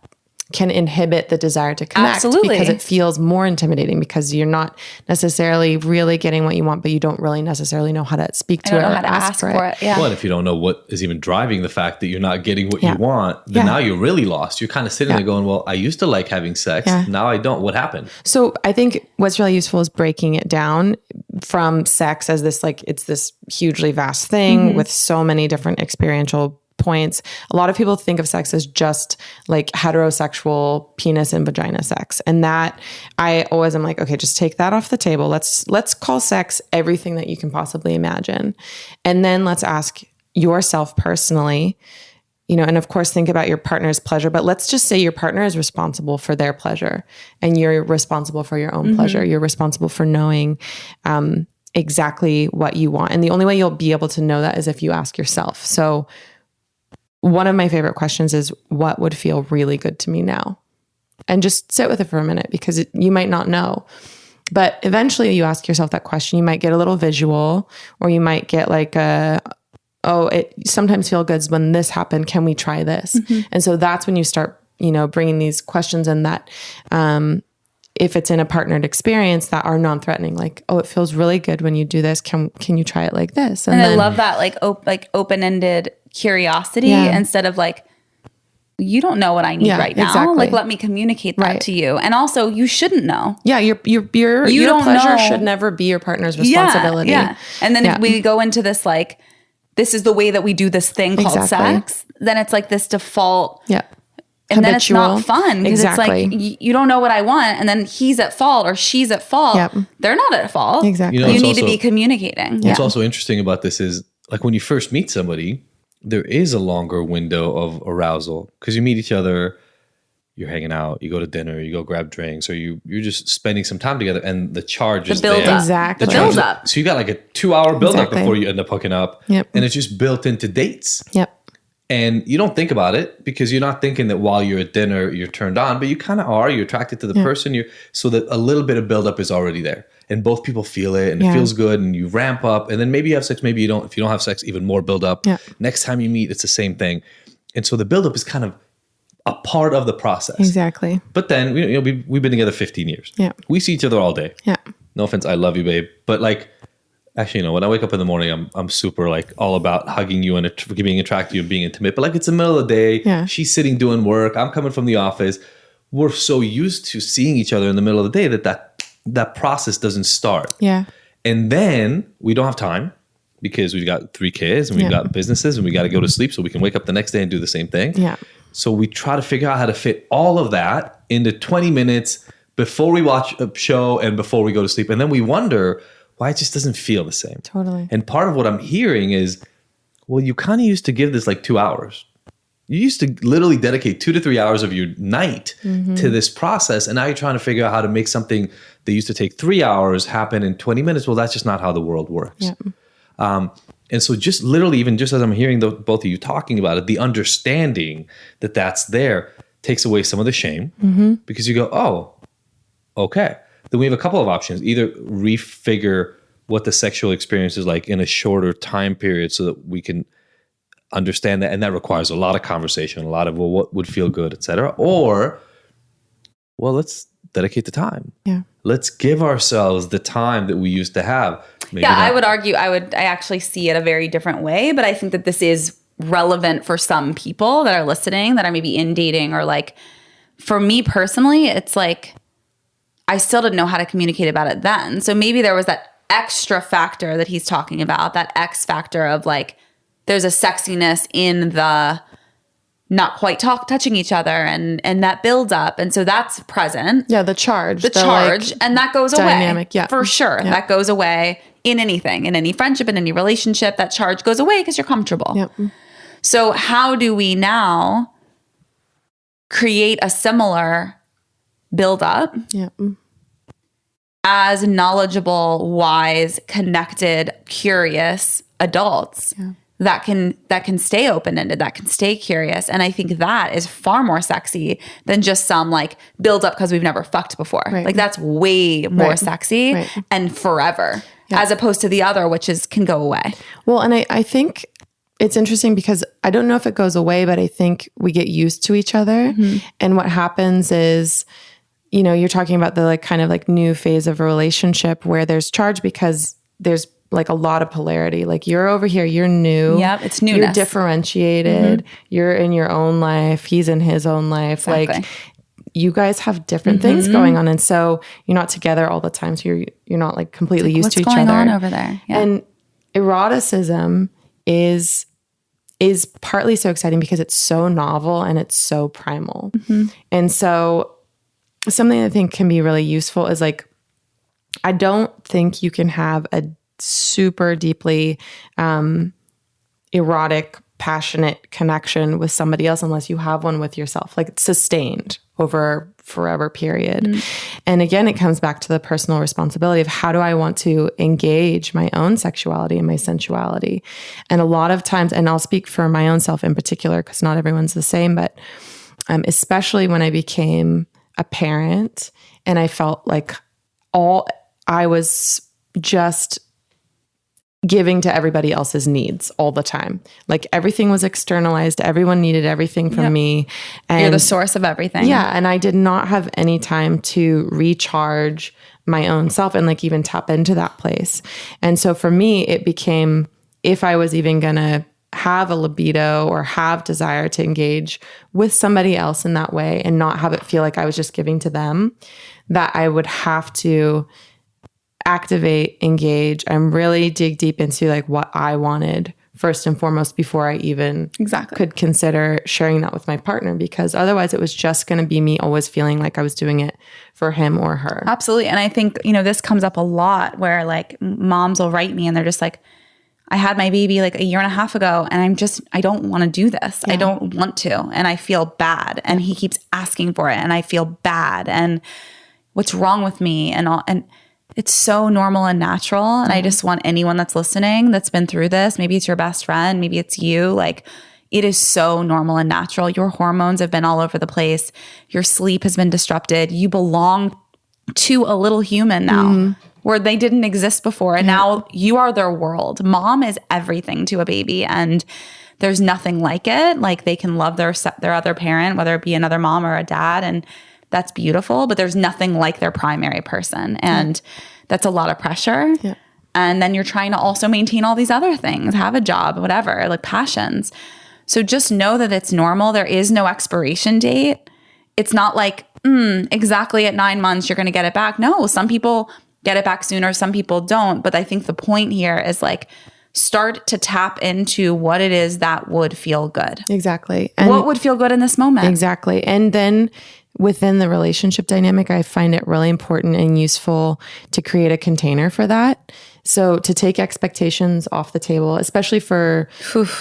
can inhibit the desire to connect. Absolutely. Because it feels more intimidating because you're not necessarily really getting what you want, but you don't really necessarily know how to speak to it or ask for it. Yeah. Well, and if you don't know what is even driving the fact that you're not getting what you want, then now you're really lost. You're kind of sitting there going, well, I used to like having sex. Now I don't. What happened? So I think what's really useful is breaking it down from sex as this, it's this hugely vast thing with so many different experiential points. A lot of people think of sex as just like heterosexual penis and vagina sex. And that I always am like, okay, just take that off the table. Let's call sex everything that you can possibly imagine. And then let's ask yourself personally, and of course think about your partner's pleasure, but let's just say your partner is responsible for their pleasure and you're responsible for your own pleasure. You're responsible for knowing exactly what you want. And the only way you'll be able to know that is if you ask yourself. So one of my favorite questions is, what would feel really good to me now? And just sit with it for a minute, because you might not know. But eventually you ask yourself that question. You might get a little visual, or you might get like it sometimes feel good when this happened. Can we try this? And so that's when you start, bringing these questions in that, if it's in a partnered experience, that are non-threatening, like, oh, it feels really good when you do this. Can you try it like this? And I love that, like open-ended curiosity instead of like, you don't know what I need right now. Exactly. Like, let me communicate that to you. And also, you shouldn't know. Yeah, your pleasure should never be your partner's responsibility. Yeah. And then if we go into this, like, this is the way that we do this thing called sex, then it's like this default. Yeah. And then it's not fun, because it's like, you don't know what I want, and then he's at fault or she's at fault. Yep. They're not at fault. Exactly. You need to be communicating. What's also interesting about this is, like, when you first meet somebody, there is a longer window of arousal, because you meet each other, you're hanging out, you go to dinner, you go grab drinks, or you're just spending some time together, and the charge is there. Exactly. The build up. So you got like a 2-hour build up before you end up hooking up. Yep. And it's just built into dates. Yep. And you don't think about it, because you're not thinking that while you're at dinner, you're turned on, but you kind of are. You're attracted to the person. So that a little bit of buildup is already there, and both people feel it, and it feels good, and you ramp up, and then maybe you have sex, maybe you don't. If you don't have sex, even more buildup. Yeah. Next time you meet, it's the same thing. And so the buildup is kind of a part of the process. Exactly. But then, we've been together 15 years. Yeah. We see each other all day. Yeah. No offense, I love you, babe. But like, actually, when I wake up in the morning, I'm super like all about hugging you and being attracted to you and being intimate. But like, it's the middle of the day. She's sitting doing work. I'm coming from the office. We're so used to seeing each other in the middle of the day that process doesn't start. Yeah. And then we don't have time, because we've got 3 kids and we've got businesses, and we got to go to sleep so we can wake up the next day and do the same thing. Yeah. So we try to figure out how to fit all of that into 20 minutes before we watch a show and before we go to sleep. And then we wonder why it just doesn't feel the same. Totally. And part of what I'm hearing is, well, you kind of used to give this like 2 hours. You used to literally dedicate 2 to 3 hours of your night to this process. And now you're trying to figure out how to make something that used to take 3 hours happen in 20 minutes. Well, that's just not how the world works. Yeah. And so just literally, even just as I'm hearing both of you talking about it, the understanding that that's there takes away some of the shame, because you go, oh, okay. Then we have a couple of options. Either refigure what the sexual experience is like in a shorter time period so that we can understand that. And that requires a lot of conversation, a lot of, well, what would feel good, et cetera. Or, well, let's dedicate the time. Yeah. Let's give ourselves the time that we used to have. Maybe I would argue, I actually see it a very different way, but I think that this is relevant for some people that are listening, that are maybe in dating, or like, for me personally, it's like, I still didn't know how to communicate about it then. So maybe there was that extra factor that he's talking about, that X factor of like, there's a sexiness in the not quite touching each other, and that builds up. And so that's present. Yeah, the charge. Like, and that goes dynamic, away. For sure. Yeah. That goes away in anything, in any friendship, in any relationship. That charge goes away because you're comfortable. Yep. So how do we now create a similar buildup as knowledgeable, wise, connected, curious adults that can stay open-ended, that can stay curious? And I think that is far more sexy than just some like build up because we've never fucked before. Right. Like that's way more sexy and forever, as opposed to the other, which can go away. Well, and I think it's interesting because I don't know if it goes away, but I think we get used to each other. And what happens is, you're talking about the like kind of like new phase of a relationship where there's charge because there's like a lot of polarity. Like you're over here, you're new. Yep, it's newness. You're differentiated. You're in your own life. He's in his own life. Exactly. Like you guys have different things going on. And so you're not together all the time. So you're not like completely used to each other. What's going on over there? Yeah. And eroticism is partly so exciting because it's so novel and it's so primal. And so something I think can be really useful is like, I don't think you can have a super deeply erotic, passionate connection with somebody else unless you have one with yourself, like sustained over forever period. And again, it comes back to the personal responsibility of how do I want to engage my own sexuality and my sensuality. And a lot of times, and I'll speak for my own self in particular, because not everyone's the same, but especially when I became a parent and I felt like I was just giving to everybody else's needs all the time. Like everything was externalized. Everyone needed everything from me. And you're the source of everything. Yeah. And I did not have any time to recharge my own self and like even tap into that place. And so for me, it became, if I was even going to have a libido or have desire to engage with somebody else in that way and not have it feel like I was just giving to them, that I would have to activate, engage, and really dig deep into like what I wanted first and foremost before I even could consider sharing that with my partner, because otherwise it was just going to be me always feeling like I was doing it for him or her. Absolutely. And I think, this comes up a lot where like moms will write me and they're just like, I had my baby like a year and a half ago and I don't want to do this. Yeah. I don't want to. And I feel bad. And he keeps asking for it and I feel bad. And what's wrong with me and all. And it's so normal and natural. And I just want anyone that's listening that's been through this, maybe it's your best friend, maybe it's you, like it is so normal and natural. Your hormones have been all over the place. Your sleep has been disrupted. You belong to a little human now where they didn't exist before. And now you are their world. Mom is everything to a baby. And there's nothing like it. Like they can love their other parent, whether it be another mom or a dad. And that's beautiful, but there's nothing like their primary person. And that's a lot of pressure. Yeah. And then you're trying to also maintain all these other things, have a job, whatever, like passions. So just know that it's normal. There is no expiration date. It's not like, exactly at 9 months, you're going to get it back. No, some people get it back sooner. Some people don't. But I think the point here is like, start to tap into what it is that would feel good. Exactly. And what would feel good in this moment. Exactly. And then within the relationship dynamic, I find it really important and useful to create a container for that. So to take expectations off the table, especially for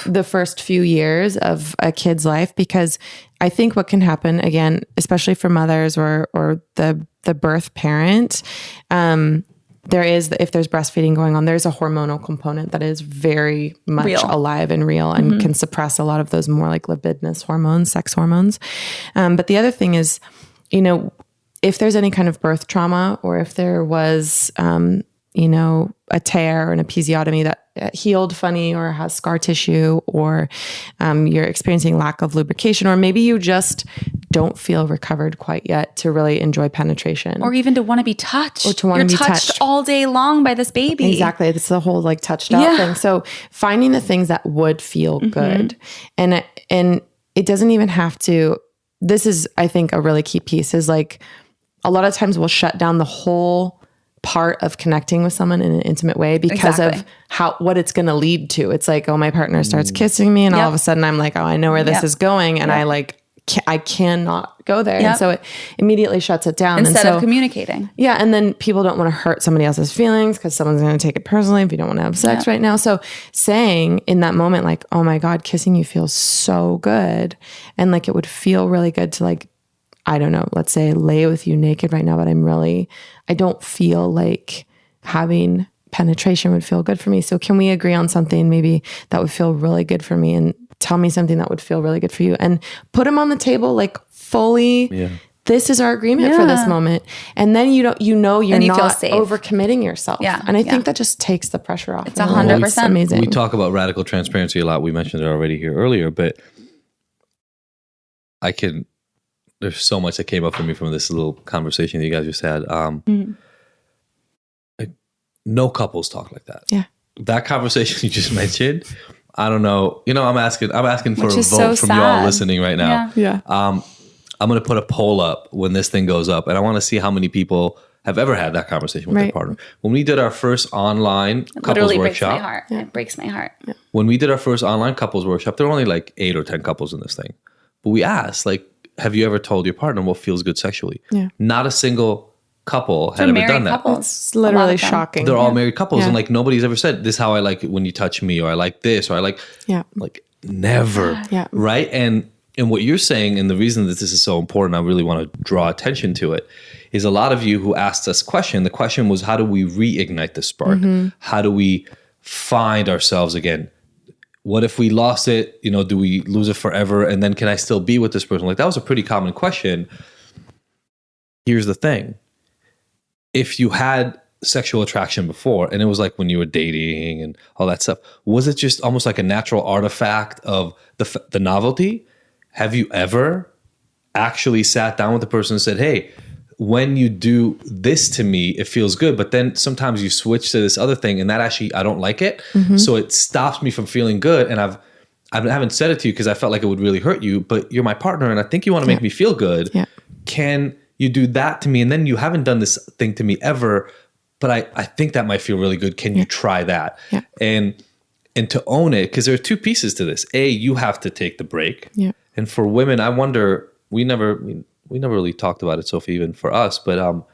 the first few years of a kid's life, because I think what can happen, again, especially for mothers or the birth parent, if there's breastfeeding going on, there's a hormonal component that is very much alive and real and can suppress a lot of those more like libidinous hormones, sex hormones. But the other thing is, if there's any kind of birth trauma or if there was, a tear or an episiotomy that healed funny or has scar tissue, or you're experiencing lack of lubrication, or maybe you just don't feel recovered quite yet to really enjoy penetration. Or even to want to be touched. Or to want to be touched all day long by this baby. Exactly. It's the whole like touched out thing. So finding the things that would feel good. And it doesn't even have to, this is, I think, a really key piece is like, a lot of times we'll shut down the whole part of connecting with someone in an intimate way because of what it's going to lead to. It's like, oh, my partner starts kissing me and all of a sudden I'm like, oh, I know where this is going. And I cannot go there. And so it immediately shuts it down. Instead of communicating. Yeah. And then people don't want to hurt somebody else's feelings because someone's going to take it personally if you don't want to have sex right now. So saying in that moment, like, oh my God, kissing you feels so good. And like, it would feel really good to like, I don't know, let's say lay with you naked right now, but I don't feel like having penetration would feel good for me. So can we agree on something maybe that would feel really good for me, and tell me something that would feel really good for you, and put them on the table, like fully, this is our agreement for this moment. And then you're not overcommitting yourself. Yeah. And I think that just takes the pressure off. It's 100% amazing. We talk about radical transparency a lot. We mentioned it already here earlier, but there's so much that came up for me from this little conversation that you guys just had. No couples talk like that. Yeah. That conversation you just mentioned, I don't know. I'm asking for a vote from y'all listening right now. Yeah. I'm going to put a poll up when this thing goes up, and I want to see how many people have ever had that conversation with their partner. When we did our first online couples workshop, it breaks my heart. Yeah. When we did our first online couples workshop, there were only like 8 or 10 couples in this thing. But we asked, like, have you ever told your partner what feels good sexually? Yeah. Not a single couple had ever done that. Couples. It's literally shocking. They're all married couples, and like nobody's ever said, this is how I like it when you touch me, or I like this, or I like Never. Yeah. Right. And what you're saying, and the reason that this is so important, I really want to draw attention to it, is a lot of you who asked us the question was, how do we reignite the spark? How do we find ourselves again? What if we lost it? Do we lose it forever? And then can I still be with this person? Like, that was a pretty common question. Here's the thing. If you had sexual attraction before, and it was like when you were dating and all that stuff, was it just almost like a natural artifact of the novelty? Have you ever actually sat down with the person and said, hey, when you do this to me, it feels good, but then sometimes you switch to this other thing and that actually, I don't like it. So it stops me from feeling good. And I haven't said it to you because I felt like it would really hurt you, but you're my partner and I think you want to make me feel good. Yeah. Can you do that to me? And then you haven't done this thing to me ever, but I think that might feel really good. Can you try that? Yeah. And to own it, because there are two pieces to this. A, you have to take the break. Yeah. And for women, I wonder, we never really talked about it, Sophie, even for us, but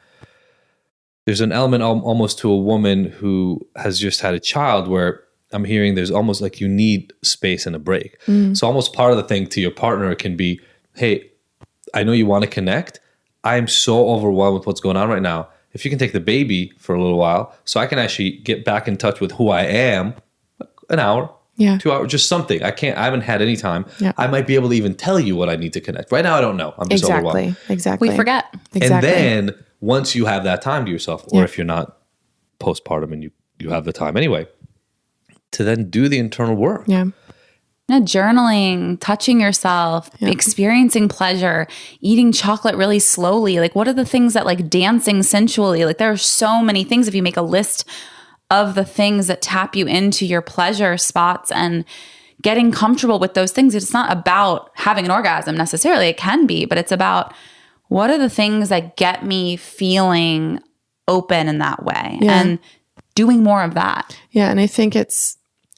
there's an element almost to a woman who has just had a child where I'm hearing there's almost like you need space and a break. So almost part of the thing to your partner can be, hey, I know you want to connect. I'm so overwhelmed with what's going on right now. If you can take the baby for a little while so I can actually get back in touch with who I am, an hour, 2 hours, just something. I haven't had any time. Yeah. I might be able to even tell you what I need to connect. Right now, I don't know. I'm just overwhelmed. Exactly. We forget. Exactly. And then once you have that time to yourself, or if you're not postpartum and you have the time anyway, to then do the internal work. Yeah. Journaling, touching yourself, experiencing pleasure, eating chocolate really slowly. Like, what are the things that, like, dancing sensually? Like, there are so many things. If you make a list of the things that tap you into your pleasure spots and getting comfortable with those things, it's not about having an orgasm necessarily. It can be, but it's about what are the things that get me feeling open in that way and doing more of that. Yeah. And I think it's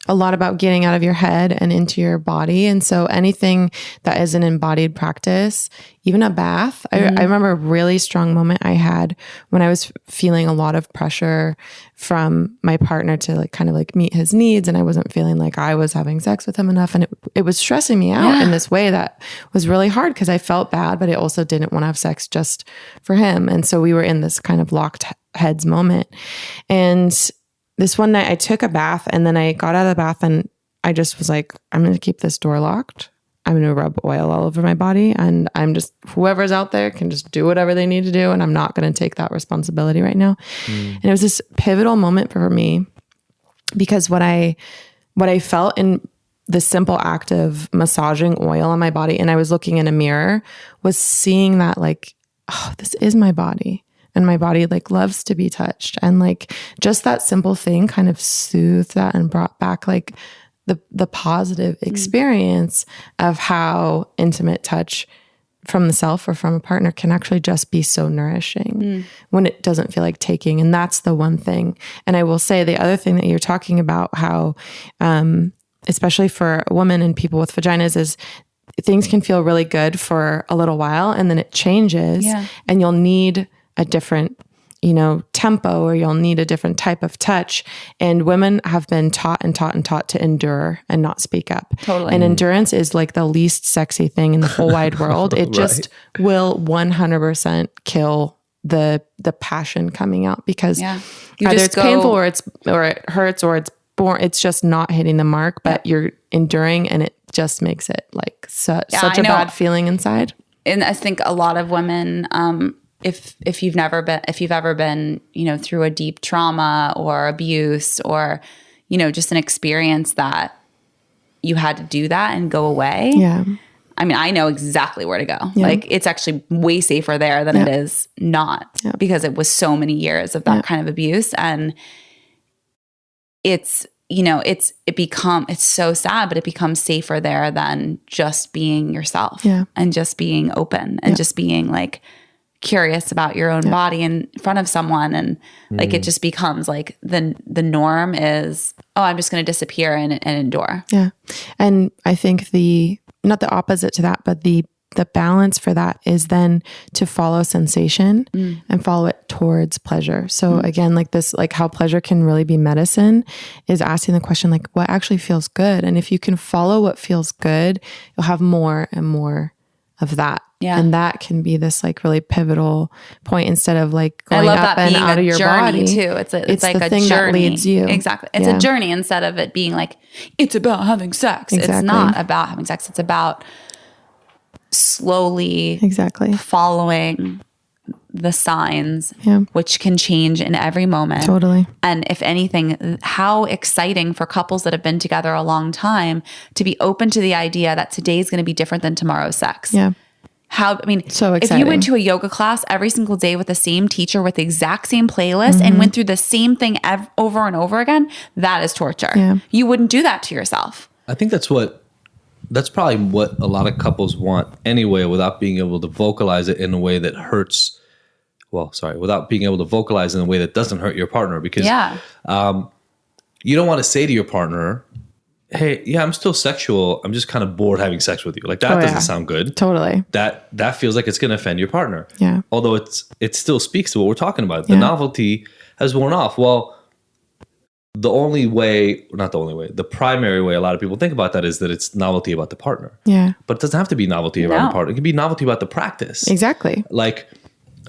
a lot about getting out of your head and into your body. And so anything that is an embodied practice, even a bath, I remember a really strong moment I had when I was feeling a lot of pressure from my partner to like kind of like meet his needs. And I wasn't feeling like I was having sex with him enough. And it was stressing me out in this way that was really hard because I felt bad, but I also didn't want to have sex just for him. And so we were in this kind of locked heads moment. And this one night I took a bath and then I got out of the bath and I just was like, I'm going to keep this door locked. I'm going to rub oil all over my body and I'm just, whoever's out there can just do whatever they need to do. And I'm not going to take that responsibility right now. And it was this pivotal moment for me because what I felt in the simple act of massaging oil on my body and I was looking in a mirror was seeing that like, oh, this is my body. And my body like loves to be touched. And like just that simple thing kind of soothed that and brought back like the positive experience of how intimate touch from the self or from a partner can actually just be so nourishing when it doesn't feel like taking. And that's the one thing. And I will say the other thing that you're talking about, how especially for a woman and people with vaginas, is things can feel really good for a little while and then it changes and you'll need a different, tempo, or you'll need a different type of touch. And women have been taught to endure and not speak up. Totally. And endurance is like the least sexy thing in the whole wide world. It just will 100% kill the passion coming out because either it's painful or it hurts or it's just not hitting the mark, but you're enduring and it just makes it like such a bad feeling inside. And I think a lot of women, if you've ever been, through a deep trauma or abuse or, just an experience that you had to do that and go away. Yeah. I mean, I know exactly where to go. Yeah. Like it's actually way safer there than it is not because it was so many years of that kind of abuse. And it's so sad, but it becomes safer there than just being yourself and just being open and just being like curious about your own body in front of someone. And like, it just becomes like the norm is, oh, I'm just going to disappear and endure. Yeah. And I think not the opposite to that, but the the balance for that is then to follow sensation and follow it towards pleasure. So again, like this, like how pleasure can really be medicine is asking the question, like what actually feels good? And if you can follow what feels good, you'll have more and more of that. Yeah. And that can be this like really pivotal point instead of like going I love up that and being out a of your journey body too. It's like the a thing journey. that leads you. Exactly. It's a journey instead of it being like, it's about having sex. Exactly. It's not about having sex. It's about slowly Exactly. following the signs, Yeah. which can change in every moment. Totally. And if anything, how exciting for couples that have been together a long time to be open to the idea that today's going to be different than tomorrow's sex. Yeah. So if you went to a yoga class every single day with the same teacher with the exact same playlist and went through the same thing over and over again, that is torture. Yeah. You wouldn't do that to yourself. I think that's probably what a lot of couples want anyway, without being able to vocalize it in a way that hurts. Without being able to vocalize in a way that doesn't hurt your partner, because you don't want to say to your partner, hey, yeah, I'm still sexual. I'm just kind of bored having sex with you. Like that doesn't sound good. Totally. That feels like it's going to offend your partner. Yeah. Although it still speaks to what we're talking about. The novelty has worn off. Well, the primary way a lot of people think about that is that it's novelty about the partner. Yeah. But it doesn't have to be novelty about the partner. It can be novelty about the practice. Exactly. Like,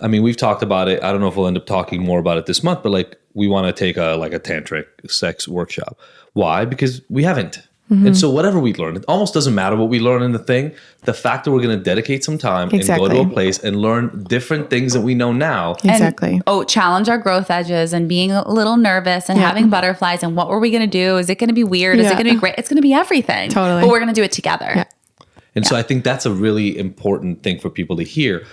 I mean, we've talked about it. I don't know if we'll end up talking more about it this month, but like we want to take a tantric sex workshop. Why? Because we haven't. And so whatever we learn, it almost doesn't matter what we learn in the thing. The fact that we're going to dedicate some time and go to a place and learn different things that we know now. Exactly. And, challenge our growth edges and being a little nervous and having butterflies. And what were we going to do? Is it going to be weird? Is it going to be great? It's going to be everything. Totally. But we're going to do it together. Yeah. And so I think that's a really important thing for people to hear.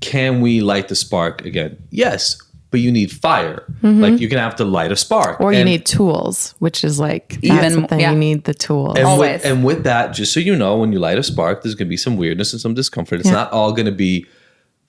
Can we light the spark again? Yes, but you need fire. Like you're going to have to light a spark. Or you need tools, which is like, that's the thing. You need the tools. And with that, just so you know, when you light a spark, there's going to be some weirdness and some discomfort. It's not all going to be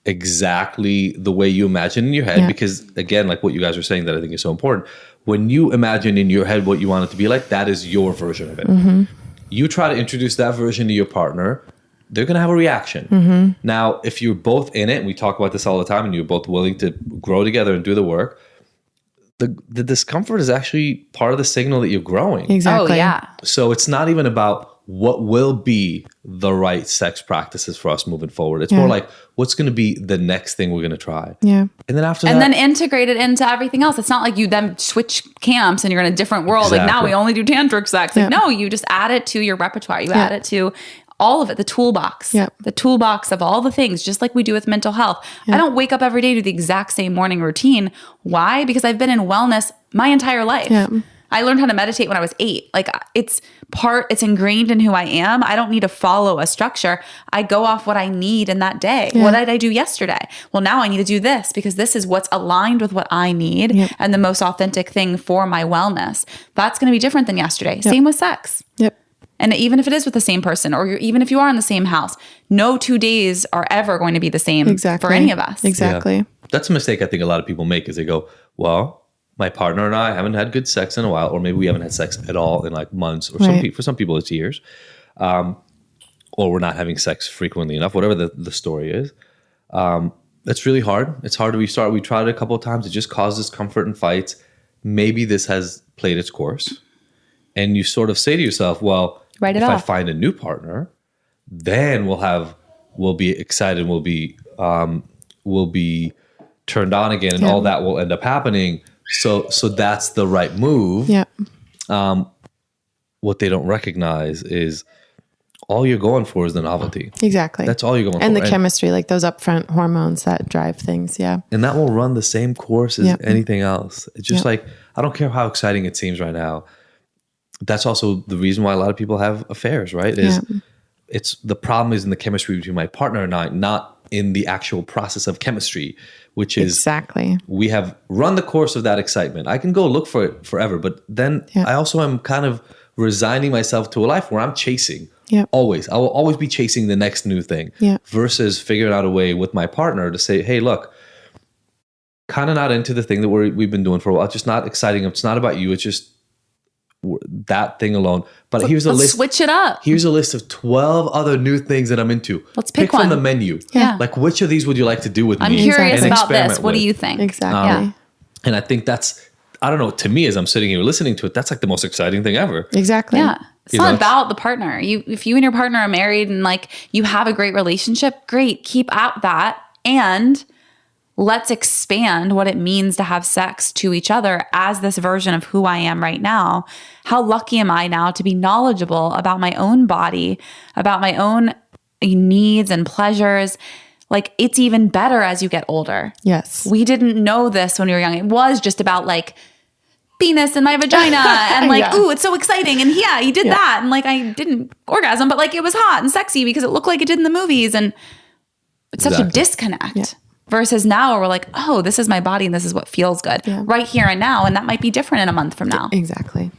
exactly the way you imagine in your head, because again, like what you guys are saying that I think is so important, when you imagine in your head what you want it to be like, that is your version of it. You try to introduce that version to your partner, they're going to have a reaction. Now, if you're both in it, and we talk about this all the time, and you're both willing to grow together and do the work, the discomfort is actually part of the signal that you're growing. Exactly. Oh, yeah. So it's not even about what will be the right sex practices for us moving forward. It's more like, what's going to be the next thing we're going to try? Yeah. And then after and that, then integrate it into everything else. It's not like you then switch camps and you're in a different world. Like now we only do tantric sex. Like no, you just add it to your repertoire. You add it to all of it, the toolbox, the toolbox of all the things, just like we do with mental health. I don't wake up every day to the exact same morning routine. Why? Because I've been in wellness my entire life. I learned how to meditate when I was 8. Like it's ingrained in who I am. I don't need to follow a structure. I go off what I need in that day. What did I do yesterday? Well, now I need to do this because this is what's aligned with what I need and the most authentic thing for my wellness. That's going to be different than yesterday. Same with sex. And even if it is with the same person, or even if you are in the same house, no 2 days are ever going to be the same for any of us. Exactly. Yeah. That's a mistake I think a lot of people make, is they go, well, my partner and I haven't had good sex in a while, or maybe we haven't had sex at all in like months, or for some people it's years, or we're not having sex frequently enough, whatever the story is. It's really hard. It's hard to restart. We tried it a couple of times. It just causes discomfort and fights. Maybe this has played its course. And you sort of say to yourself, well, if I find a new partner, then we'll be excited, we'll be turned on again, and all that will end up happening. So that's the right move. What they don't recognize is all you're going for is the novelty. Exactly. That's all you're going for. And the chemistry, like those upfront hormones that drive things. Yeah. And that will run the same course as anything else. It's just like, I don't care how exciting it seems right now. That's also the reason why a lot of people have affairs, right? It's the problem is in the chemistry between my partner and I, not in the actual process of chemistry, which is we have run the course of that excitement. I can go look for it forever, but then I also am kind of resigning myself to a life where I'm chasing. Always. I will always be chasing the next new thing versus figuring out a way with my partner to say, hey, look, kind of not into the thing that we've been doing for a while. It's just not exciting. It's not about you. It's just, that thing alone. But here's a Let's list. switch it up. Here's a list of 12 other new things that I'm into. Let's pick one from the menu. Yeah. Like, which of these would you like to do with I'm me? curious and about this. experiment What do with? you think? Exactly. And I think that's, I don't know, to me, as I'm sitting here listening to it, that's like the most exciting thing ever. Exactly. Yeah. It's not about the partner. If you and your partner are married and like you have a great relationship, great. Keep at that. And let's expand what it means to have sex to each other as this version of who I am right now. How lucky am I now to be knowledgeable about my own body, about my own needs and pleasures? Like, it's even better as you get older. Yes. We didn't know this when we were young. It was just about like penis and my vagina and like, ooh, it's so exciting. And yeah, you did that. And like, I didn't orgasm, but like it was hot and sexy because it looked like it did in the movies. And it's such a disconnect. Yeah. Versus now where we're like, oh, this is my body and this is what feels good right here and now. And that might be different in a month from now. Exactly.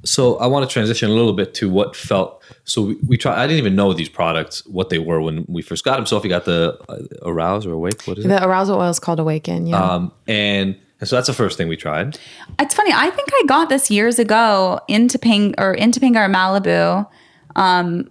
So I want to transition a little bit to what felt. So we try. I didn't even know these products, what they were when we first got them. Sophie got the Arouse or Awake. What is it? The arousal oil is called Awaken. Yeah. And so that's the first thing we tried. It's funny. I think I got this years ago into Topanga Malibu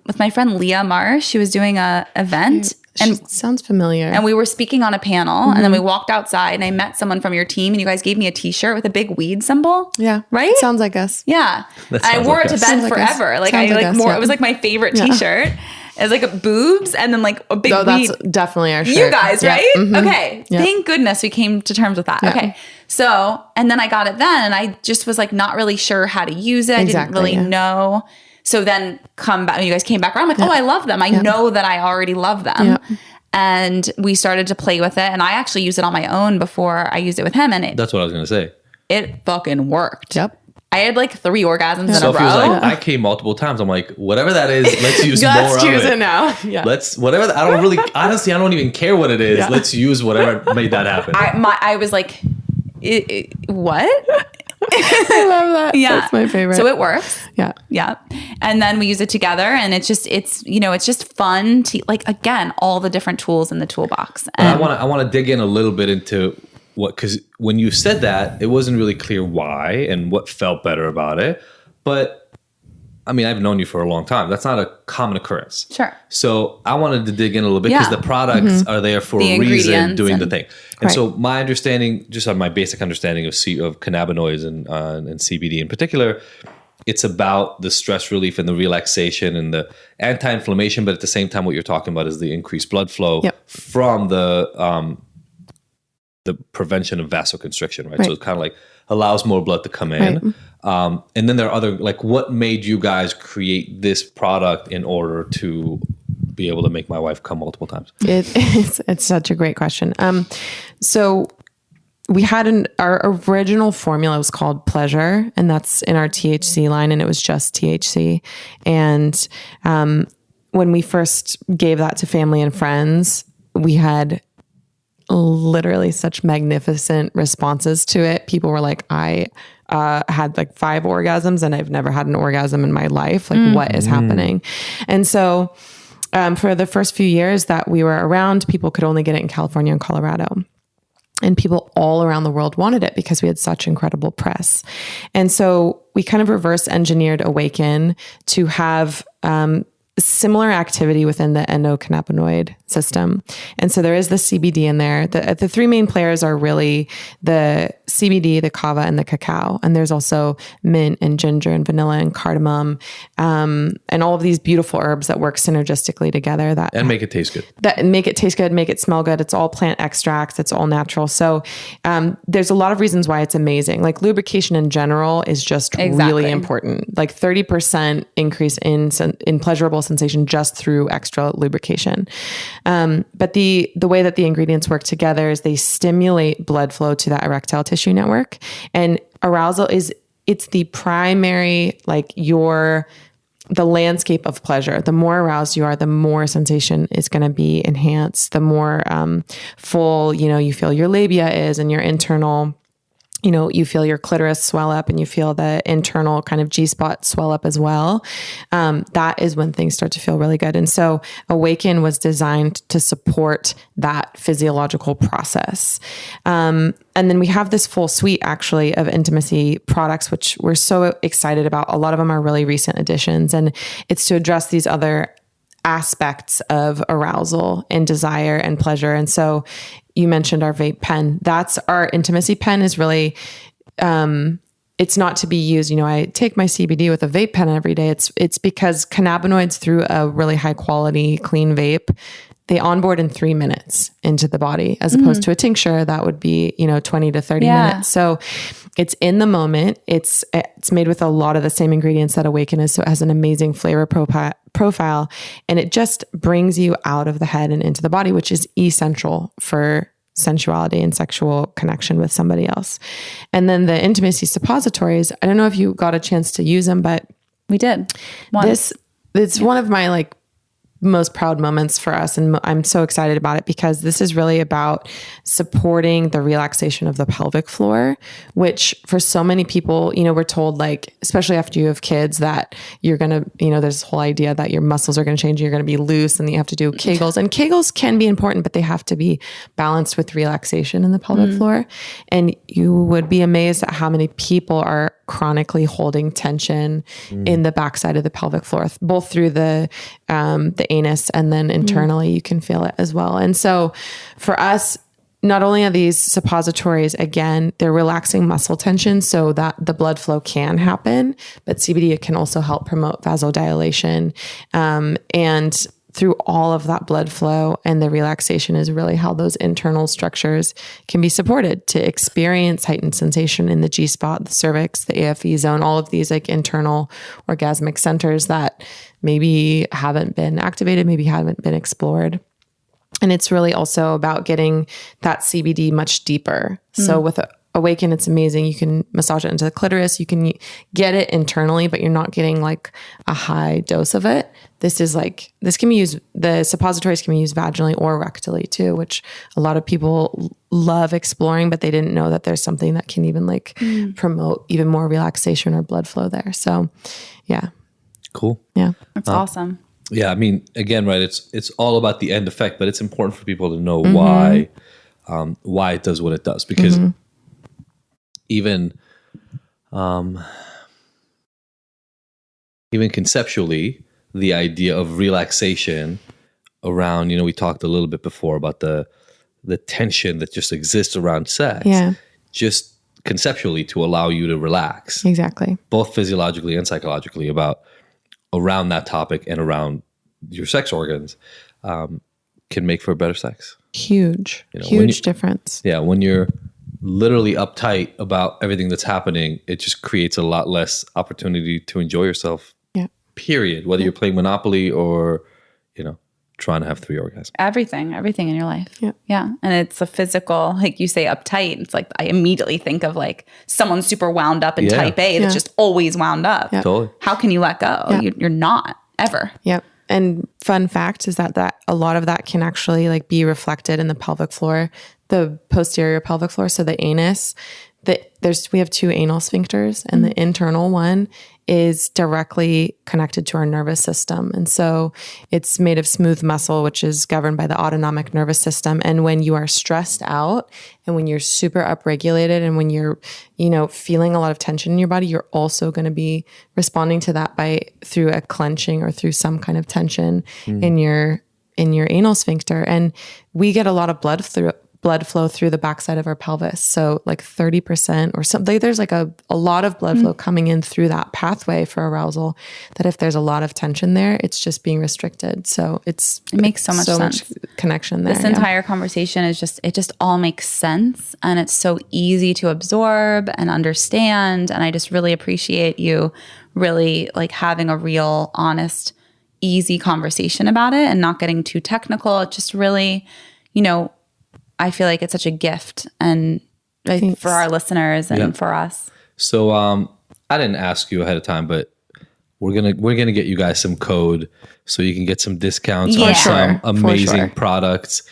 with my friend Leah Marsh. She was doing a event. And sounds familiar. And we were speaking on a panel and then we walked outside and I met someone from your team and you guys gave me a t-shirt with a big weed symbol. Yeah. Right? Sounds like us. Yeah. I wore it to bed forever. Like I like more, it was like my favorite t-shirt. It was like a boobs and then like a big weed. That's definitely our shirt. You guys, right? Mm-hmm. Okay. Yep. Thank goodness we came to terms with that. Yep. Okay. So, and then I got it then and I just was like not really sure how to use it. I didn't really know. So then when you guys came back around, I'm like, oh, I love them. I know that I already love them. And we started to play with it. And I actually used it on my own before I used it with him. And that's what I was going to say. It fucking worked. Yep. I had like 3 orgasms in a row. Sophie was like, I came multiple times. I'm like, whatever that is, let's use more of it. Let's use it now. Yeah. Whatever. I don't really, honestly, I don't even care what it is. Yeah. Let's use whatever made that happen. I was like, what? I love that. Yeah. That's my favorite. So it works. Yeah. Yeah. And then we use it together and it's just fun to like, again, all the different tools in the toolbox. And I want to dig in a little bit into because when you said that, it wasn't really clear why and what felt better about it. But I mean, I've known you for a long time. That's not a common occurrence. Sure. So I wanted to dig in a little bit because the products are there for a reason doing the thing. And so my understanding, just on my basic understanding of cannabinoids and CBD in particular, it's about the stress relief and the relaxation and the anti-inflammation. But at the same time, what you're talking about is the increased blood flow from the prevention of vasoconstriction, right? So it's kind of like allows more blood to come in. And then there are other, like what made you guys create this product in order to be able to make my wife come multiple times? It's such a great question. So we had our original formula was called Pleasure, and that's in our THC line, and it was just THC. And when we first gave that to family and friends, we had literally such magnificent responses to it. People were like, I had like 5 orgasms and I've never had an orgasm in my life. Like what is happening? And so for the first few years that we were around, people could only get it in California and Colorado. And people all around the world wanted it because we had such incredible press. And so we kind of reverse engineered Awaken to have similar activity within the endocannabinoid system. And so there is the CBD in there. The 3 main players are really the CBD, the kava, and the cacao. And there's also mint and ginger and vanilla and cardamom, and all of these beautiful herbs that work synergistically together. And make it taste good. That make it taste good, make it smell good. It's all plant extracts. It's all natural. So there's a lot of reasons why it's amazing. Like lubrication in general is just really important. Like 30% increase in pleasurable sensation just through extra lubrication. But the way that the ingredients work together is they stimulate blood flow to that erectile tissue network. And arousal it's the primary, like the landscape of pleasure. The more aroused you are, the more sensation is going to be enhanced. The more full, you feel your labia is and your internal you feel your clitoris swell up and you feel the internal kind of G-spot swell up as well. That is when things start to feel really good. And so Awaken was designed to support that physiological process. And then we have this full suite actually of intimacy products, which we're so excited about. A lot of them are really recent additions, and it's to address these other aspects of arousal and desire and pleasure. And so you mentioned our vape pen. That's our intimacy pen is really, it's not to be used. I take my CBD with a vape pen every day. It's because cannabinoids through a really high quality, clean vape, they onboard in 3 minutes into the body, as opposed to a tincture that would be, 20 to 30 minutes. So it's in the moment. It's made with a lot of the same ingredients that Awaken is. So it has an amazing flavor profile, and it just brings you out of the head and into the body, which is essential for sensuality and sexual connection with somebody else. And then the intimacy suppositories, I don't know if you got a chance to use them, but we did. It's one of my most proud moments for us. And I'm so excited about it because this is really about supporting the relaxation of the pelvic floor, which for so many people, we're told, especially after you have kids, that you're going to, there's this whole idea that your muscles are going to change. You're going to be loose and you have to do Kegels, and Kegels can be important, but they have to be balanced with relaxation in the pelvic floor. And you would be amazed at how many people are chronically holding tension in the backside of the pelvic floor, both through the anus, and then internally you can feel it as well. And so for us, not only are these suppositories, again, they're relaxing muscle tension so that the blood flow can happen, but CBD can also help promote vasodilation. And through all of that blood flow and the relaxation is really how those internal structures can be supported to experience heightened sensation in the G-spot, the cervix, the AFE zone, all of these internal orgasmic centers that maybe haven't been activated, maybe haven't been explored. And it's really also about getting that CBD much deeper. So with Awaken, it's amazing. You can massage it into the clitoris. You can get it internally, but you're not getting a high dose of it. This can be used, the suppositories can be used vaginally or rectally too, which a lot of people love exploring, but they didn't know that there's something that can even promote even more relaxation or blood flow there. So yeah. Cool. Yeah. That's awesome. Yeah. I mean, again, right. It's all about the end effect, but it's important for people to know why it does what it does, because even conceptually, the idea of relaxation around, we talked a little bit before about the tension that just exists around sex, just conceptually to allow you to relax. Exactly. Both physiologically and psychologically around that topic and around your sex organs can make for better sex. Huge difference. Yeah. When you're literally uptight about everything that's happening, it just creates a lot less opportunity to enjoy yourself. Period. Whether you're playing Monopoly or, trying to have 3 orgasms. Everything in your life. Yeah. And it's a physical, you say uptight. It's I immediately think of someone super wound up and type A that's just always wound up. Totally. How can you let go? You're not ever. Yep. And fun fact is that a lot of that can actually be reflected in the pelvic floor, the posterior pelvic floor. So the anus, we have 2 anal sphincters, and the internal one is directly connected to our nervous system. And so it's made of smooth muscle, which is governed by the autonomic nervous system. And when you are stressed out and when you're super upregulated and when you're, feeling a lot of tension in your body, you're also going to be responding to that through a clenching or through some kind of tension in your anal sphincter. And we get a lot of blood flow through the backside of our pelvis. So 30% or something, there's a lot of blood flow coming in through that pathway for arousal, that if there's a lot of tension there, it's just being restricted. So it makes so much sense. Connection there. This entire conversation is it just all makes sense, and it's so easy to absorb and understand. And I just really appreciate you really having a real, honest, easy conversation about it and not getting too technical. It just really, I feel like it's such a gift, and for our listeners and for us. So I didn't ask you ahead of time, but we're gonna get you guys some code so you can get some discounts on some amazing products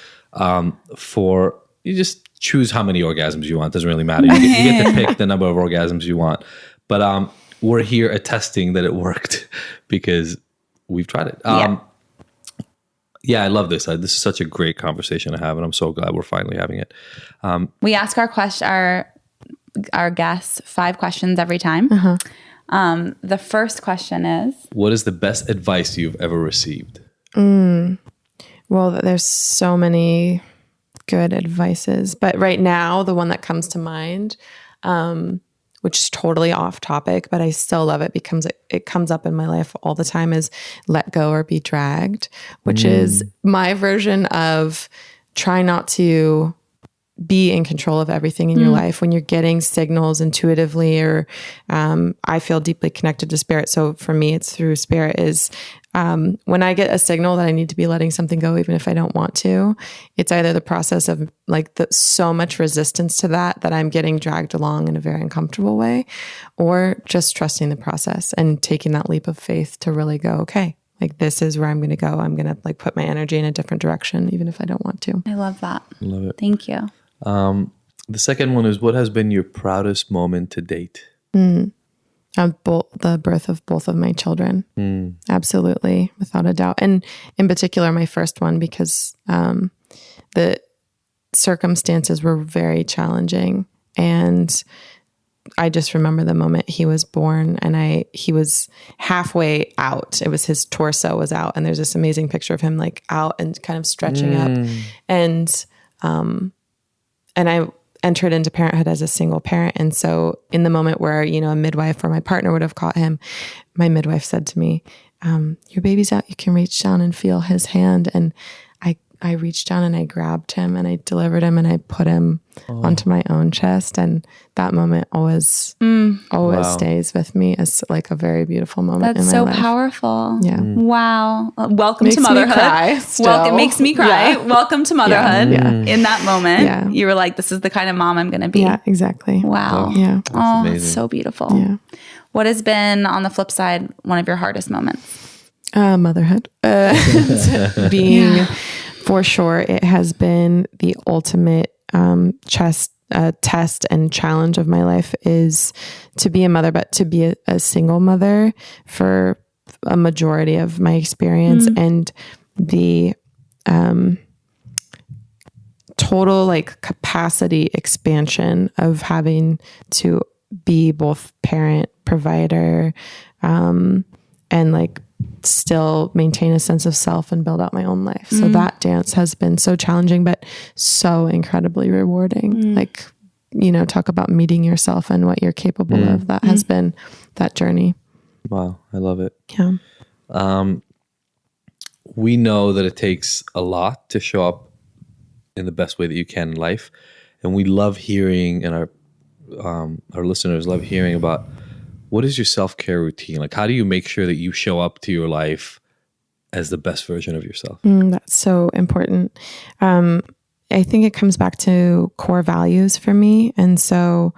for you just choose how many orgasms you want. Doesn't really matter. You get to pick the number of orgasms you want. But we're here attesting that it worked because we've tried it. Yeah, I love this. This is such a great conversation to have, and I'm so glad we're finally having it. We ask our guests 5 questions every time. The first question is, what is the best advice you've ever received? Well, there's so many good advices, but right now the one that comes to mind, which is totally off topic, but I still love it because it comes up in my life all the time, is let go or be dragged, which is my version of try not to be in control of everything in your life when you're getting signals intuitively, or I feel deeply connected to spirit. So for me, it's through spirit is when I get a signal that I need to be letting something go, even if I don't want to, it's either the process of like so much resistance to that I'm getting dragged along in a very uncomfortable way, or just trusting the process and taking that leap of faith to really go, okay, like this is where I'm going to go. I'm going to like put my energy in a different direction, even if I don't want to. I love that. Love it. Thank you. The second one is, what has been your proudest moment to date? The birth of both of my children. Absolutely, without a doubt. And in particular, my first one, because the circumstances were very challenging. And I just remember the moment he was born, and he was halfway out. It was his torso was out. And there's this amazing picture of him like out and kind of stretching up. And I entered into parenthood as a single parent. And so in the moment where, a midwife or my partner would have caught him, my midwife said to me, your baby's out. You can reach down and feel his hand. And I reached down and I grabbed him and I delivered him and I put him onto my own chest. And that moment always stays with me as like a very beautiful moment. That's in my so life. Powerful. Yeah. Welcome Makes to motherhood. Me cry still. It makes me cry. Yeah. Welcome to motherhood. Yeah. In that moment, Yeah. you were like, this is the kind of mom I'm going to be. Yeah, exactly. Wow. Yeah. Oh, amazing. it's so beautiful. Yeah. What has been, on the flip side, one of your hardest moments? Motherhood. Being, for sure, it has been the ultimate test and challenge of my life is to be a mother, but to be a single mother for a majority of my experience, and the total like capacity expansion of having to be both parent, provider, and like still maintain a sense of self and build out my own life. So that dance has been so challenging, but so incredibly rewarding. Like, talk about meeting yourself and what you're capable of. That has been that journey. Wow. I love it. Yeah. We know that it takes a lot to show up in the best way that you can in life. And we love hearing, and our listeners love hearing about, what is your self-care routine? Like, how do you make sure that you show up to your life as the best version of yourself? That's so important. I think it comes back to core values for me. And so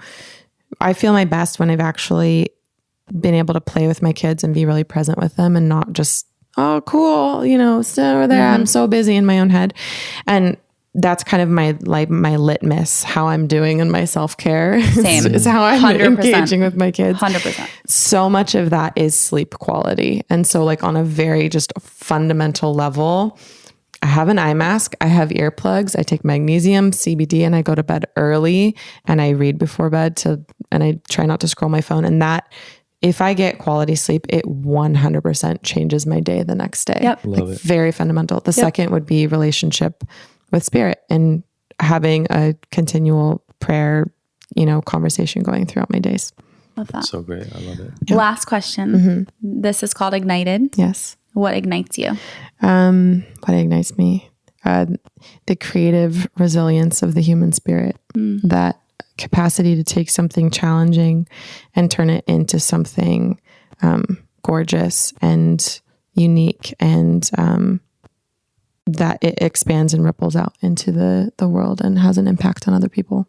I feel my best when I've actually been able to play with my kids and be really present with them and not just, oh, cool, sit over there. I'm so busy in my own head. And that's kind of my litmus, how I'm doing in my self-care. Same. is how I'm 100%. engaging with my kids. 100%. So much of that is sleep quality. And so like on a very just fundamental level, I have an eye mask, I have earplugs, I take magnesium, CBD, and I go to bed early and I read before bed and I try not to scroll my phone. And that, if I get quality sleep, it 100% changes my day the next day. Yep. Love it. Very fundamental. The second would be relationship with spirit and having a continual prayer, conversation going throughout my days. Love that. So great. I love it. Yeah. Last question. This is called Ignited. Yes. What ignites you? What ignites me? The creative resilience of the human spirit, that capacity to take something challenging and turn it into something gorgeous and unique, and that it expands and ripples out into the world and has an impact on other people.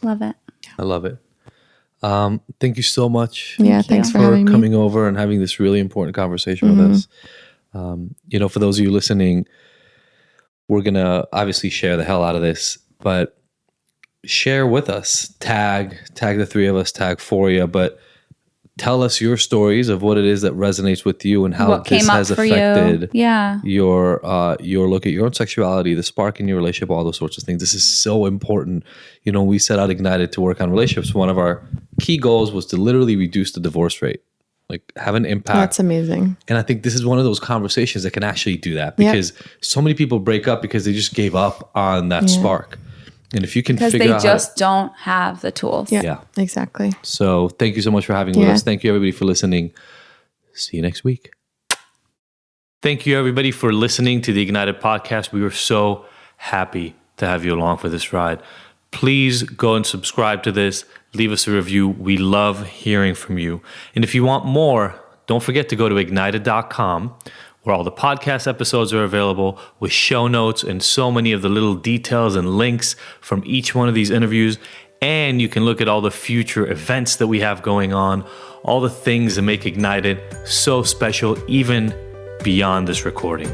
Love it. I love it. Thank you so much. Yeah, thanks for for having coming me. over and having this really important conversation with us. For those of you listening, we're going to obviously share the hell out of this, but share with us, tag the three of us, tag Foria, but tell us your stories of what it is that resonates with you and how What this came up has for affected you. Yeah. your look at your own sexuality, the spark in your relationship, all those sorts of things. This is so important. You know, we set out Ignited to work on relationships. One of our key goals was to literally reduce the divorce rate, like have an impact. That's amazing. And I think this is one of those conversations that can actually do that, because so many people break up because they just gave up on that spark. And if you can Because figure they out just don't have the tools. Yeah, exactly. So thank you so much for having with us. Thank you everybody for listening. See you next week. Thank you everybody for listening to the Ignited podcast. We were so happy to have you along for this ride. Please go and subscribe to this. Leave us a review. We love hearing from you. And if you want more, don't forget to go to ignited.com, where all the podcast episodes are available with show notes and so many of the little details and links from each one of these interviews. And you can look at all the future events that we have going on, all the things that make Ignited so special, even beyond this recording.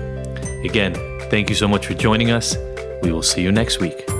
Again, thank you so much for joining us. We will see you next week.